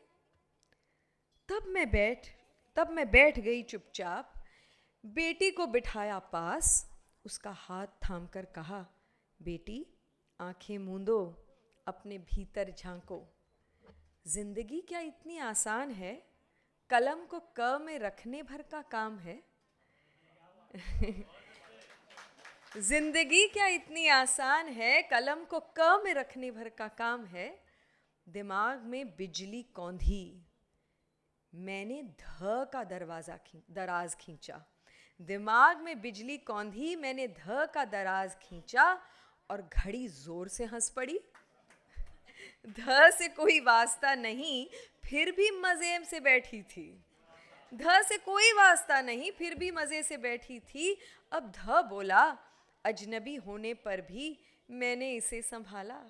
E: तब मैं बैठ गई चुपचाप. बेटी को बिठाया पास, उसका हाथ थामकर कहा, बेटी आंखें मूंदो, अपने भीतर झांको. जिंदगी क्या इतनी आसान है, कलम को क में रखने भर का काम है. जिंदगी क्या इतनी आसान है, कलम को क में रखने भर का काम है. दिमाग में बिजली कौंधी, मैंने ध का दराज खींचा. दिमाग में बिजली कौंधी, मैंने ध का दराज खींचा और घड़ी जोर से हंस पड़ी. ध से कोई वास्ता नहीं, फिर भी मजे से बैठी थी. ध से कोई वास्ता नहीं, फिर भी मजे से बैठी थी. अब ध बोला, अजनबी होने पर भी मैंने इसे संभाला.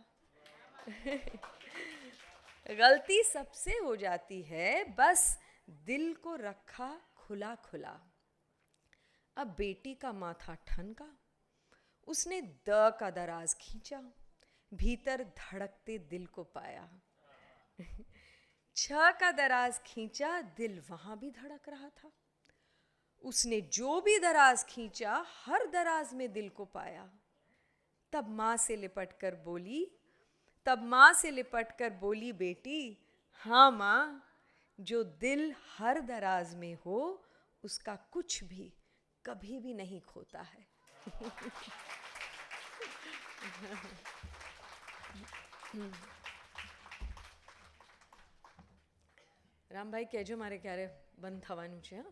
E: गलती सबसे हो जाती है, बस दिल को रखा खुला खुला. अब बेटी का माथा ठनका, उसने द का दराज खींचा, भीतर धड़कते दिल को पाया. छ का दराज खींचा, दिल वहां भी धड़क रहा था. उसने जो भी दराज खींचा, हर दराज में दिल को पाया. तब माँ से लिपट कर बोली बेटी, हाँ माँ, जो दिल हर दराज में हो, उसका कुछ भी कभी भी नहीं खोता है. રામભાઈ કહેજો મારે ક્યારે બંધ થવાનું છે. હા,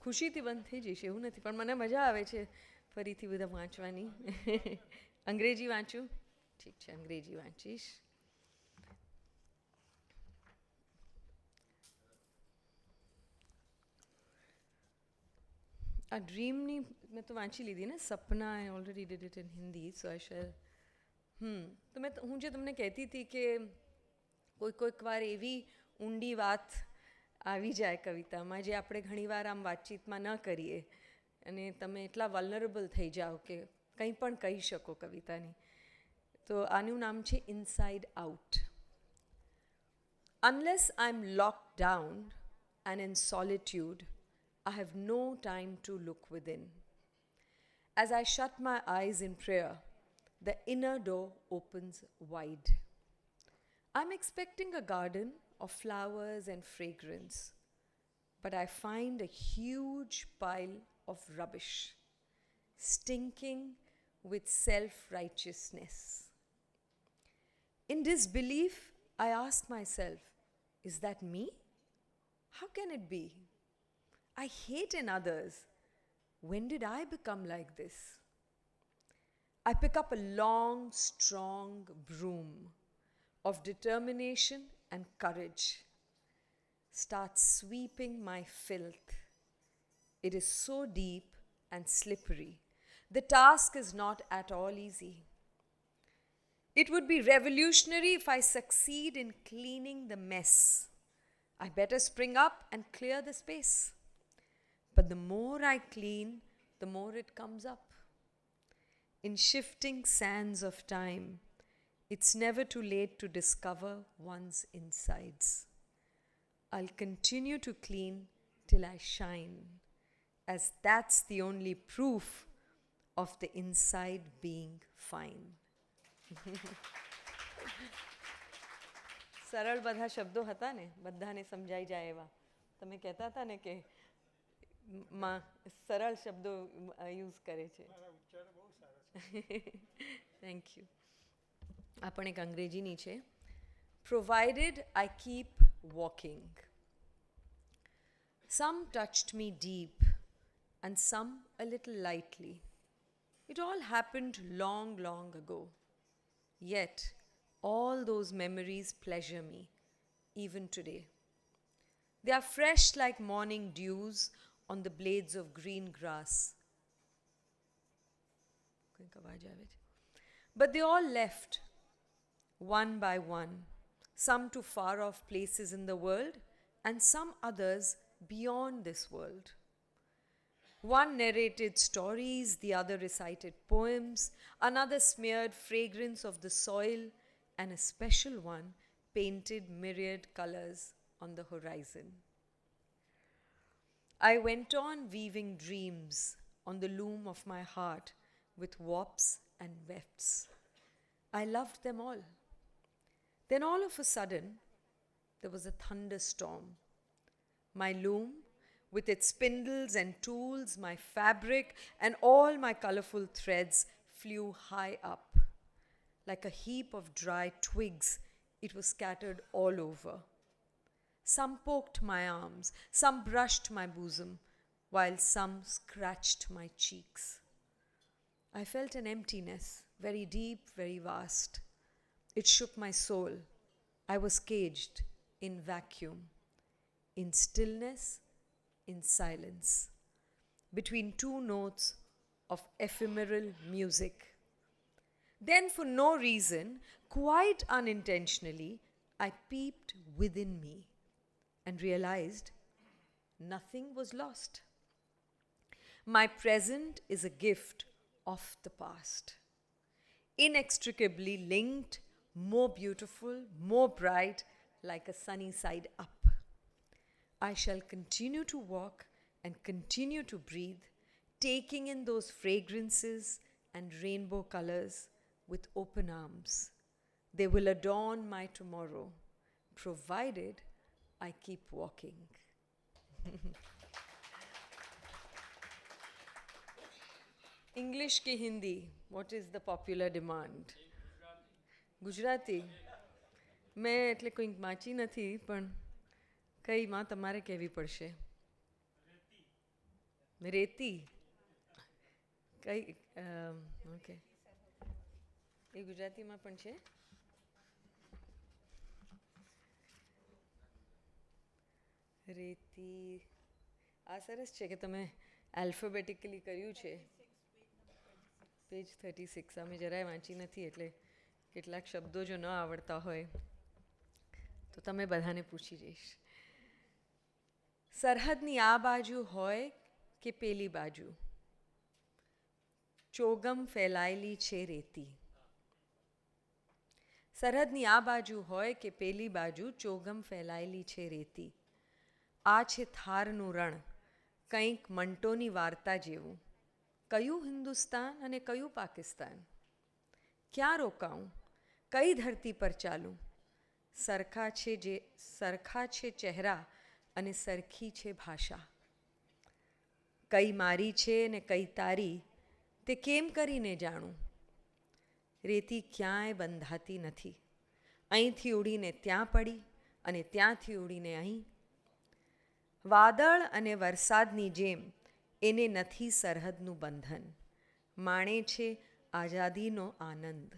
E: ખુશીથી બંધ થઈ જઈશ એવું નથી, પણ મને મજા આવે છે ફરીથી બધા વાંચવાની. અંગ્રેજી વાંચું? ઠીક છે, અંગ્રેજી વાંચીશ. આ ડ્રીમની મેં તો વાંચી લીધી ને, Sapna. I already did it in Hindi, so I shall. તો હું જે તમને કહેતી હતી કે કોઈક વાર એવી ઊંડી વાત આવી જાય કવિતામાં જે આપણે ઘણીવાર આમ વાતચીતમાં ન કરીએ, અને તમે એટલા વલ્નરેબલ થઈ જાઓ કે કંઈ પણ કહી શકો કવિતાની. તો આનું નામ છે inside out. Unless I'm locked down and in solitude, I have no time to look within. As I shut my eyes in prayer, the inner door opens wide. I'm expecting a garden of flowers and fragrance, but I find a huge pile of rubbish, stinking with self-righteousness. In disbelief, I ask myself, is that me? How can it be? I hate in others. When did I become like this? I pick up a long, strong broom of determination and courage, start sweeping my filth. It is so deep and slippery. The task is not at all easy. It would be revolutionary if I succeed in cleaning the mess. I better spring up and clear the space. But the more I clean, the more it comes up. In shifting sands of time, it's never too late to discover one's insides. I'll continue to clean till I shine, as that's the only proof of the inside being fine. સરળ બધા શબ્દો હતા ને, બધાને સમજાઈ જાય એવા. તમે કહેતા હતા ને કે માં સરળ શબ્દો યુઝ કરે છે. Thank you. આ પણ એક અંગ્રેજીની છે. Provided I keep walking. Some touched me deep and some a little lightly. It all happened long, long ago. Yet, all those memories pleasure me, even today. They are fresh like morning dews on the blades of green grass. But they all left, one by one, some to far off places in the world, and some others beyond this world. One narrated stories, the other recited poems, another smeared fragrance of the soil, and a special one painted myriad colors on the horizon. I went on weaving dreams on the loom of my heart with warps and wefts. I loved them all. Then all of a sudden, there was a thunderstorm. My loom, with its spindles and tools, my fabric, and all my colorful threads flew high up. Like a heap of dry twigs, it was scattered all over. Some poked my arms, some brushed my bosom, while some scratched my cheeks. I felt an emptiness, very deep, very vast. It shook my soul. I was caged in vacuum, in stillness, in silence, between two notes of ephemeral music. Then, for no reason, quite unintentionally, I peeped within me and realized nothing was lost. My present is a gift of the past, inextricably linked, more beautiful, more bright, like a sunny side up. I shall continue to walk and continue to breathe, taking in those fragrances and rainbow colors with open arms. They will adorn my tomorrow, provided I keep walking. English ki Hindi, what is the popular demand? Gujarati મેં એટલે કંઈક વાંચી નથી પણ કઈ માં તમારે કહેવી પડશે રેતી કઈ ઓકે એ ગુજરાતીમાં પણ છે રેતી આ સરસ છે કે તમે આલ્ફાબેટિકલી કર્યું છે પેજ 36 અમે જરાય વાંચી નથી એટલે કેટલાક શબ્દો જો ન આવડતા હોય તો તમે બધાને પૂછી જઈશ સરહદની આ બાજુ હોય કે પેલી બાજુ ચોગમ ફેલાયેલી છે રેતી સરહદની આ બાજુ હોય કે પેલી બાજુ ચોગમ ફેલાયેલી છે રેતી આ છે થારનું રણ કંઈક મંટોની વાર્તા જેવું કયું હિન્દુસ્તાન અને કયું પાકિસ્તાન ક્યાં રોકાઉં કઈ ધરતી પર ચાલું સરખા છે ચહેરા અને સરખી છે ભાષા કઈ મારી છે ને કઈ તારી તે કેમ કરીને જાણું રેતી ક્યાંય બંધાતી નથી અહીંથી ઉડીને ત્યાં પડી અને ત્યાંથી ઉડીને અહીં વાદળ અને વરસાદની જેમ એને નથી સરહદનું બંધન માણે છે આઝાદીનો આનંદ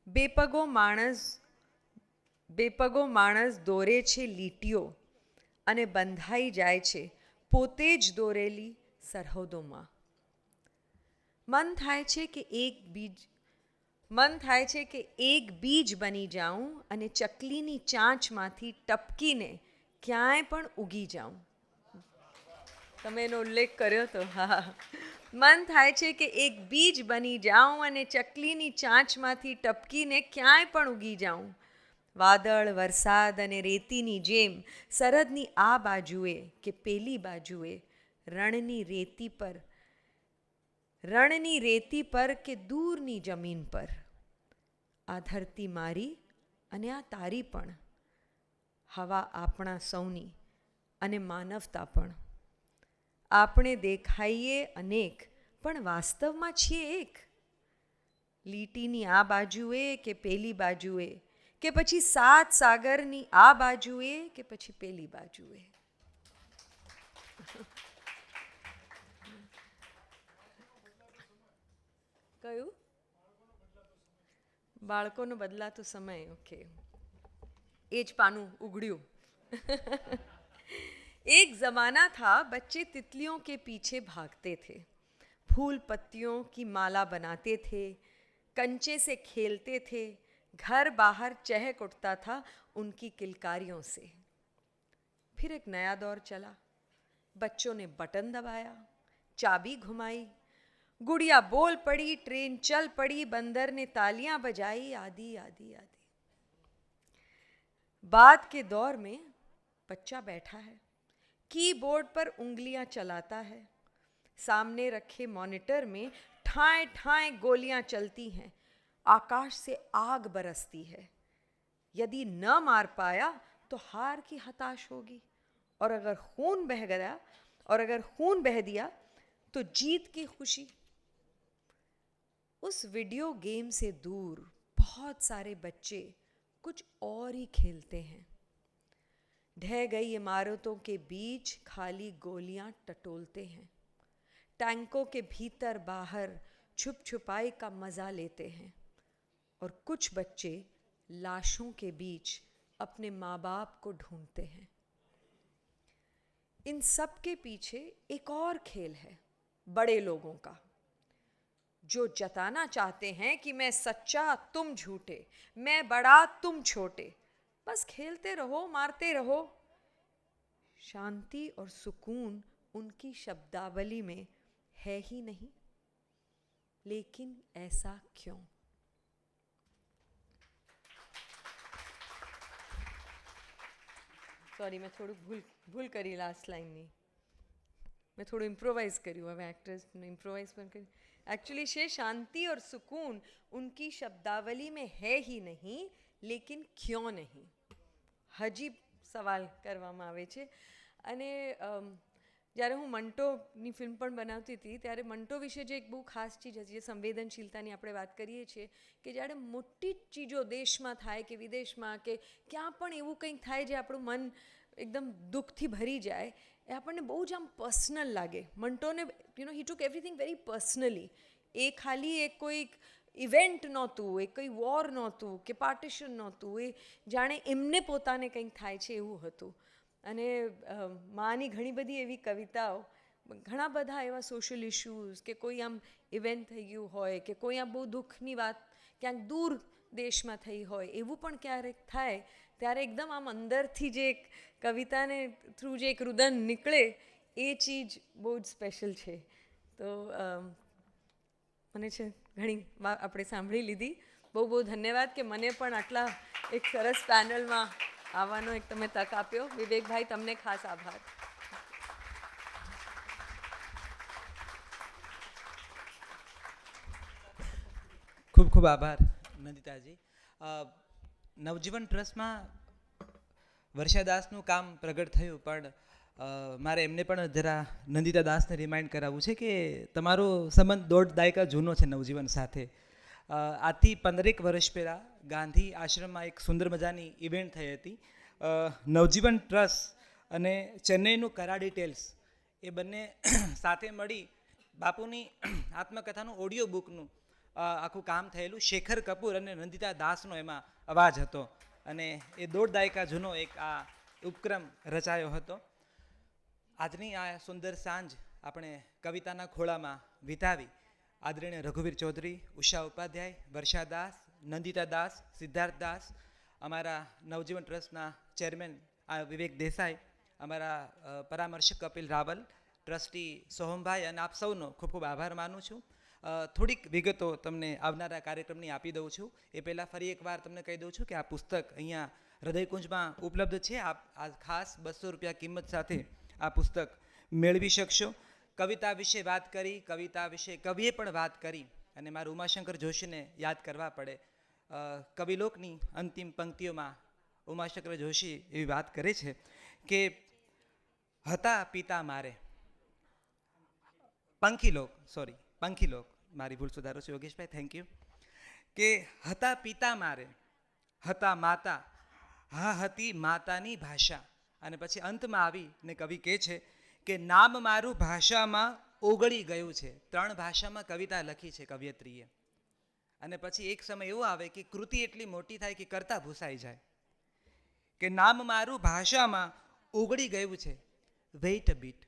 E: બેપગો માણસ દોરે છે લીટીઓ અને બંધાઈ જાય છે પોતે જ દોરેલી સરહદોમાં મન થાય છે કે એક બીજ બની જાઉં અને ચકલીની ચાંચમાંથી ટપકીને ક્યાંય પણ ઉગી જાઉં તમે એનો ઉલ્લેખ કર્યો તો હા મન થાય છે કે એક બીજ બની જાઉં અને ચકલીની ચાંચમાંથી ટપકીને ક્યાંય પણ ઉગી જાઉં વાદળ વરસાદ અને રેતીની જેમ સરહદની આ બાજુએ કે પેલી બાજુએ રણની રેતી પર કે દૂરની જમીન પર આ ધરતી મારી અને આ તારી પણ હવા આપણા સૌની અને માનવતા પણ આપણે દેખાઈએ અનેક પણ વાસ્તવમાં છીએ એક લીટીની આ બાજુએ કે પેલી બાજુએ કે પછી સાત સાગરની આ બાજુએ કે પછી પેલી બાજુએ કયું બાળકોનો બદલાતો સમય ઓકે એ જ પાનું ઉઘડ્યું एक ज़माना था बच्चे तितलियों के पीछे भागते थे फूल पत्तियों की माला बनाते थे कंचे से खेलते थे घर बाहर चहक उठता था उनकी किलकारियों से फिर एक नया दौर चला बच्चों ने बटन दबाया चाबी घुमाई गुड़िया बोल पड़ी ट्रेन चल पड़ी बंदर ने तालियां बजाई आदि आदि आदि बाद के दौर में बच्चा बैठा है कीबोर्ड पर उंगलियां चलाता है सामने रखे मॉनिटर में ठाए ठाए गोलियां चलती हैं आकाश से आग बरसती है यदि न मार पाया तो हार की हताश होगी और अगर खून बह गया और अगर खून बह दिया तो जीत की खुशी। उस वीडियो गेम से दूर बहुत सारे बच्चे कुछ और ही खेलते हैं। ढह गई इमारतों के बीच खाली गोलियां टटोलते हैं। टैंकों के भीतर बाहर छुप छुपाई का मज़ा लेते हैं। और कुछ बच्चे लाशों के बीच अपने माँ बाप को ढूंढते हैं। इन सब के पीछे एक और खेल है बड़े लोगों का, जो जताना चाहते हैं कि मैं सच्चा तुम झूठे, मैं बड़ा तुम छोटे, बस खेलते रहो मारते रहो। शांति और सुकून उनकी शब्दावली में है ही नहीं, लेकिन ऐसा क्यों? સોરી, મેં થોડુંક ભૂલ કરી લાસ્ટ લાઇનની. મેં થોડું ઇમ્પ્રોવાઇઝ કર્યું. હવે એક્ટ્રેસને ઇમ્પ્રોવાઇઝ પણ કર્યું. एक्चुअली છે शांति और सुकून उनकी शब्दावली में है ही नहीं, लेकिन क्यों नहीं? હજી સવાલ કરવામાં આવે છે. અને જ્યારે હું મંટોની ફિલ્મ પણ બનાવતી હતી ત્યારે મંટો વિશે જે એક બહુ ખાસ ચીજ હતી, જે સંવેદનશીલતાની આપણે વાત કરીએ છીએ, કે જ્યારે મોટી ચીજો દેશમાં થાય કે વિદેશમાં કે ક્યાં પણ એવું કંઈક થાય જે આપણું મન એકદમ દુઃખથી ભરી જાય, એ આપણને બહુ જ આમ પર્સનલ લાગે. મંટોને હી ટુક એવરીથિંગ વેરી પર્સનલી. એ ખાલી એક કોઈક ઇવેન્ટ નહોતું, એ કંઈ વોર નહોતું કે પાર્ટિશન નહોતું, એ જાણે એમને પોતાને કંઈક થાય છે એવું હતું. અને માની ઘણી બધી એવી કવિતાઓ, ઘણા બધા એવા સોશિયલ ઇશ્યુઝ કે કોઈ આમ ઇવેન્ટ થઈ ગયું હોય કે કોઈ આમ બહુ દુઃખની વાત ક્યાંક દૂર દેશમાં થઈ હોય, એવું પણ ક્યારેક થાય ત્યારે એકદમ આમ અંદરથી જે એક કવિતાને થ્રુ જે એક રુદન નીકળે, એ ચીજ બહુ જ સ્પેશિયલ છે. તો મને છે ઘણી વાત આપણે સાંભળી લીધી. બહુ બહુ ધન્યવાદ કે મને પણ આટલા એક સરસ પેનલમાં આવવાનો એક તમે તક આપ્યો. વિવેકભાઈ, તમને ખાસ આભાર.
A: ખૂબ ખૂબ આભાર નંદિતાજી. નવજીવન ટ્રસ્ટમાં વર્ષાદાસનું કામ પ્રગટ થયું, પણ મારે એમને પણ જરા નંદિતા દાસને રિમાઇન્ડ કરાવવું છે કે તમારો સંબંધ 1.5 દાયકા જૂનો છે નવજીવન સાથે. આથી 15 વર્ષ પહેલાં ગાંધી આશ્રમમાં એક સુંદર મજાની ઇવેન્ટ થઈ હતી. નવજીવન ટ્રસ્ટ અને ચેન્નઈનું કરા ડિટેલ્સ એ બંને સાથે મળી બાપુની આત્મકથાનું ઓડિયો બુકનું આખું કામ થયેલું. શેખર કપૂર અને નંદિતા દાસનો એમાં અવાજ હતો અને એ 1.5 દાયકા જૂનો એક આ ઉપક્રમ રચાયો હતો. આજની આ સુંદર સાંજ આપણે કવિતાના ખોળામાં વિતાવી. આદરણીય રઘુવીર ચૌધરી, ઉષા ઉપાધ્યાય, વર્ષા દાસ, નંદિતા દાસ, સિદ્ધાર્થ દાસ, અમારા નવજીવન ટ્રસ્ટના ચેરમેન વિવેક દેસાઈ, અમારા પરામર્શક કપિલ રાવલ, ટ્રસ્ટી સોહમભાઈ અને આપ સૌનો ખૂબ ખૂબ આભાર માનું છું. થોડીક વિગતો તમને આવનારા કાર્યક્રમની આપી દઉં છું. એ પહેલાં ફરી એકવાર તમને કહી દઉં છું કે આ પુસ્તક અહીંયા હૃદયકુંજમાં ઉપલબ્ધ છે. આપ આ ખાસ 200 રૂપિયા કિંમત સાથે આ પુસ્તક મેળવી શકશો. કવિતા વિશે વાત કરી, કવિતા વિશે કવિએ પણ વાત કરી, અને મારા ઉમાશંકર જોશીને યાદ કરવા પડે. કવિલોકની અંતિમ પંક્તિઓમાં ઉમાશંકર જોશી એવી વાત કરે છે કે હતા પિતા મારે પંખીલોક, મારી ભૂલ સુધારો છું યોગેશભાઈ, થેન્ક યુ. કે હતા પિતા મારે, હતા માતા, હા હતી માતાની ભાષા. અને પછી અંતમાં આવીને કવિ કહે છે કે નામ મારું ભાષામાં ઓગળી ગયું છે. 3 ભાષામાં કવિતા લખી છે કવિયત્રીએ. અને પછી એક સમય એવો આવે કે કૃતિ એટલી મોટી થાય કે કરતા ભૂસાઈ જાય. કે નામ મારું ભાષામાં ઓગળી ગયું છે. વેઇટ અ બીટ.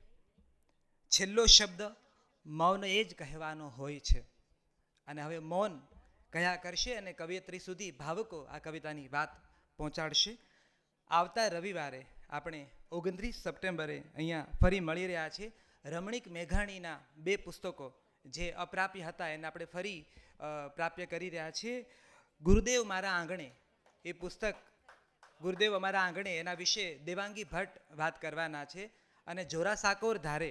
A: છેલ્લો શબ્દ મૌન એ જ કહેવાનો હોય છે. અને હવે મૌન કયા કરશે અને કવિયત્રી સુધી ભાવકો આ કવિતાની વાત પહોંચાડશે. આવતા રવિવારે આપણે 29 સપ્ટેમ્બરે અહીંયા ફરી મળી રહ્યા છે. રમણીક મેઘાણીના 2 પુસ્તકો જે અપ્રાપ્ય હતા એને આપણે ફરી પ્રાપ્ય કરી રહ્યા છીએ. ગુરુદેવ મારા આંગણે, એ પુસ્તક ગુરુદેવ અમારા આંગણે, એના વિશે દેવાંગી ભટ્ટ વાત કરવાના છે. અને જોરાસાકોર ધારે,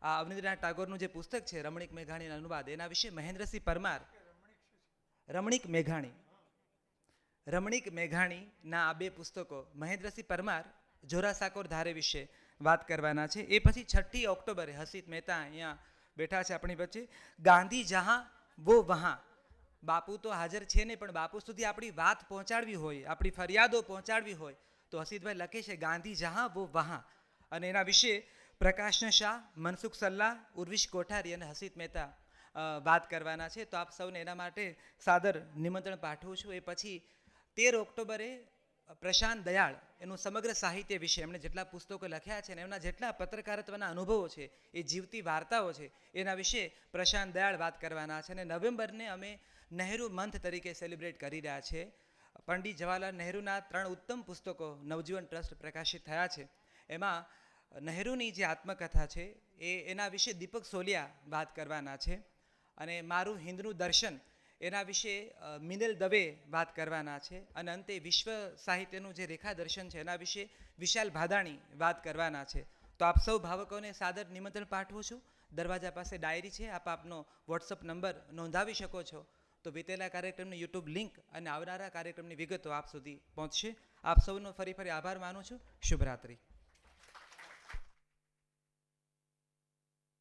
A: આ અવનીન્દ્રનાથ ટાગોરનું જે પુસ્તક છે રમણીક મેઘાણીના અનુવાદ, એના વિશે મહેન્દ્રસિંહ પરમાર, રમણીક મેઘાણીના આ 2 પુસ્તકો મહેન્દ્રસિંહ પરમાર જોરાસાકોર ધારે વિશે વાત કરવાના છે. એ પછી 6 ઓક્ટોબરે હસીત મહેતા અહીંયા બેઠા છે આપણી વચ્ચે. ગાંધી જહાં વો વહાં. બાપુ તો હાજર છે ને, પણ બાપુ સુધી આપણી વાત પહોંચાડવી હોય, આપણી ફરિયાદો પહોંચાડવી હોય તો હસીતભાઈ લખે છે ગાંધી જહાં વો વહાં. અને એના વિશે પ્રકાશ શાહ, મનસુખ સલ્લા, ઉર્વિશ કોઠારી અને હસીત મહેતા વાત કરવાના છે. તો આપ સૌને એના માટે સાદર નિમંત્રણ પાઠવું છું. એ પછી 13 ઓક્ટોબરે પ્રશાંત દયાળ એનું સમગ્ર સાહિત્ય વિશે એમણે જેટલા પુસ્તકો લખ્યા છે ને એમના જેટલા પત્રકારત્વના અનુભવો છે, એ જીવતી વાર્તાઓ છે, એના વિશે પ્રશાંત દયાળ વાત કરવાના છે. અને નવેમ્બરને અમે નહેરુ મંથ તરીકે સેલિબ્રેટ કરી રહ્યા છે. પંડિત જવાહરલાલ નહેરુના 3 ઉત્તમ પુસ્તકો નવજીવન ટ્રસ્ટ પ્રકાશિત થયા છે. એમાં નહેરુની જે આત્મકથા છે એના વિશે દીપક સોલિયા વાત કરવાના છે. અને મારું હિન્દનું દર્શન એના વિશે મિનલ દવે વાત કરવાના છે. અને અંતે વિશ્વ સાહિત્યનું જે રેખા દર્શન છે એના વિશે વિશાલ ભાદાણી વાત કરવાના છે. તો આપ સૌ ભાવકોને સાદર નિમંત્રણ પાઠવું છું. દરવાજા પાસે ડાયરી છે, આપ આપનો વોટ્સઅપ નંબર નોંધાવી શકો છો. તો વીતેલા કાર્યક્રમની યુટ્યુબ લિંક અને આવનારા કાર્યક્રમની વિગતો આપ સુધી પહોંચશે. આપ સૌનો ફરી આભાર માનું છું. શુભરાત્રિ.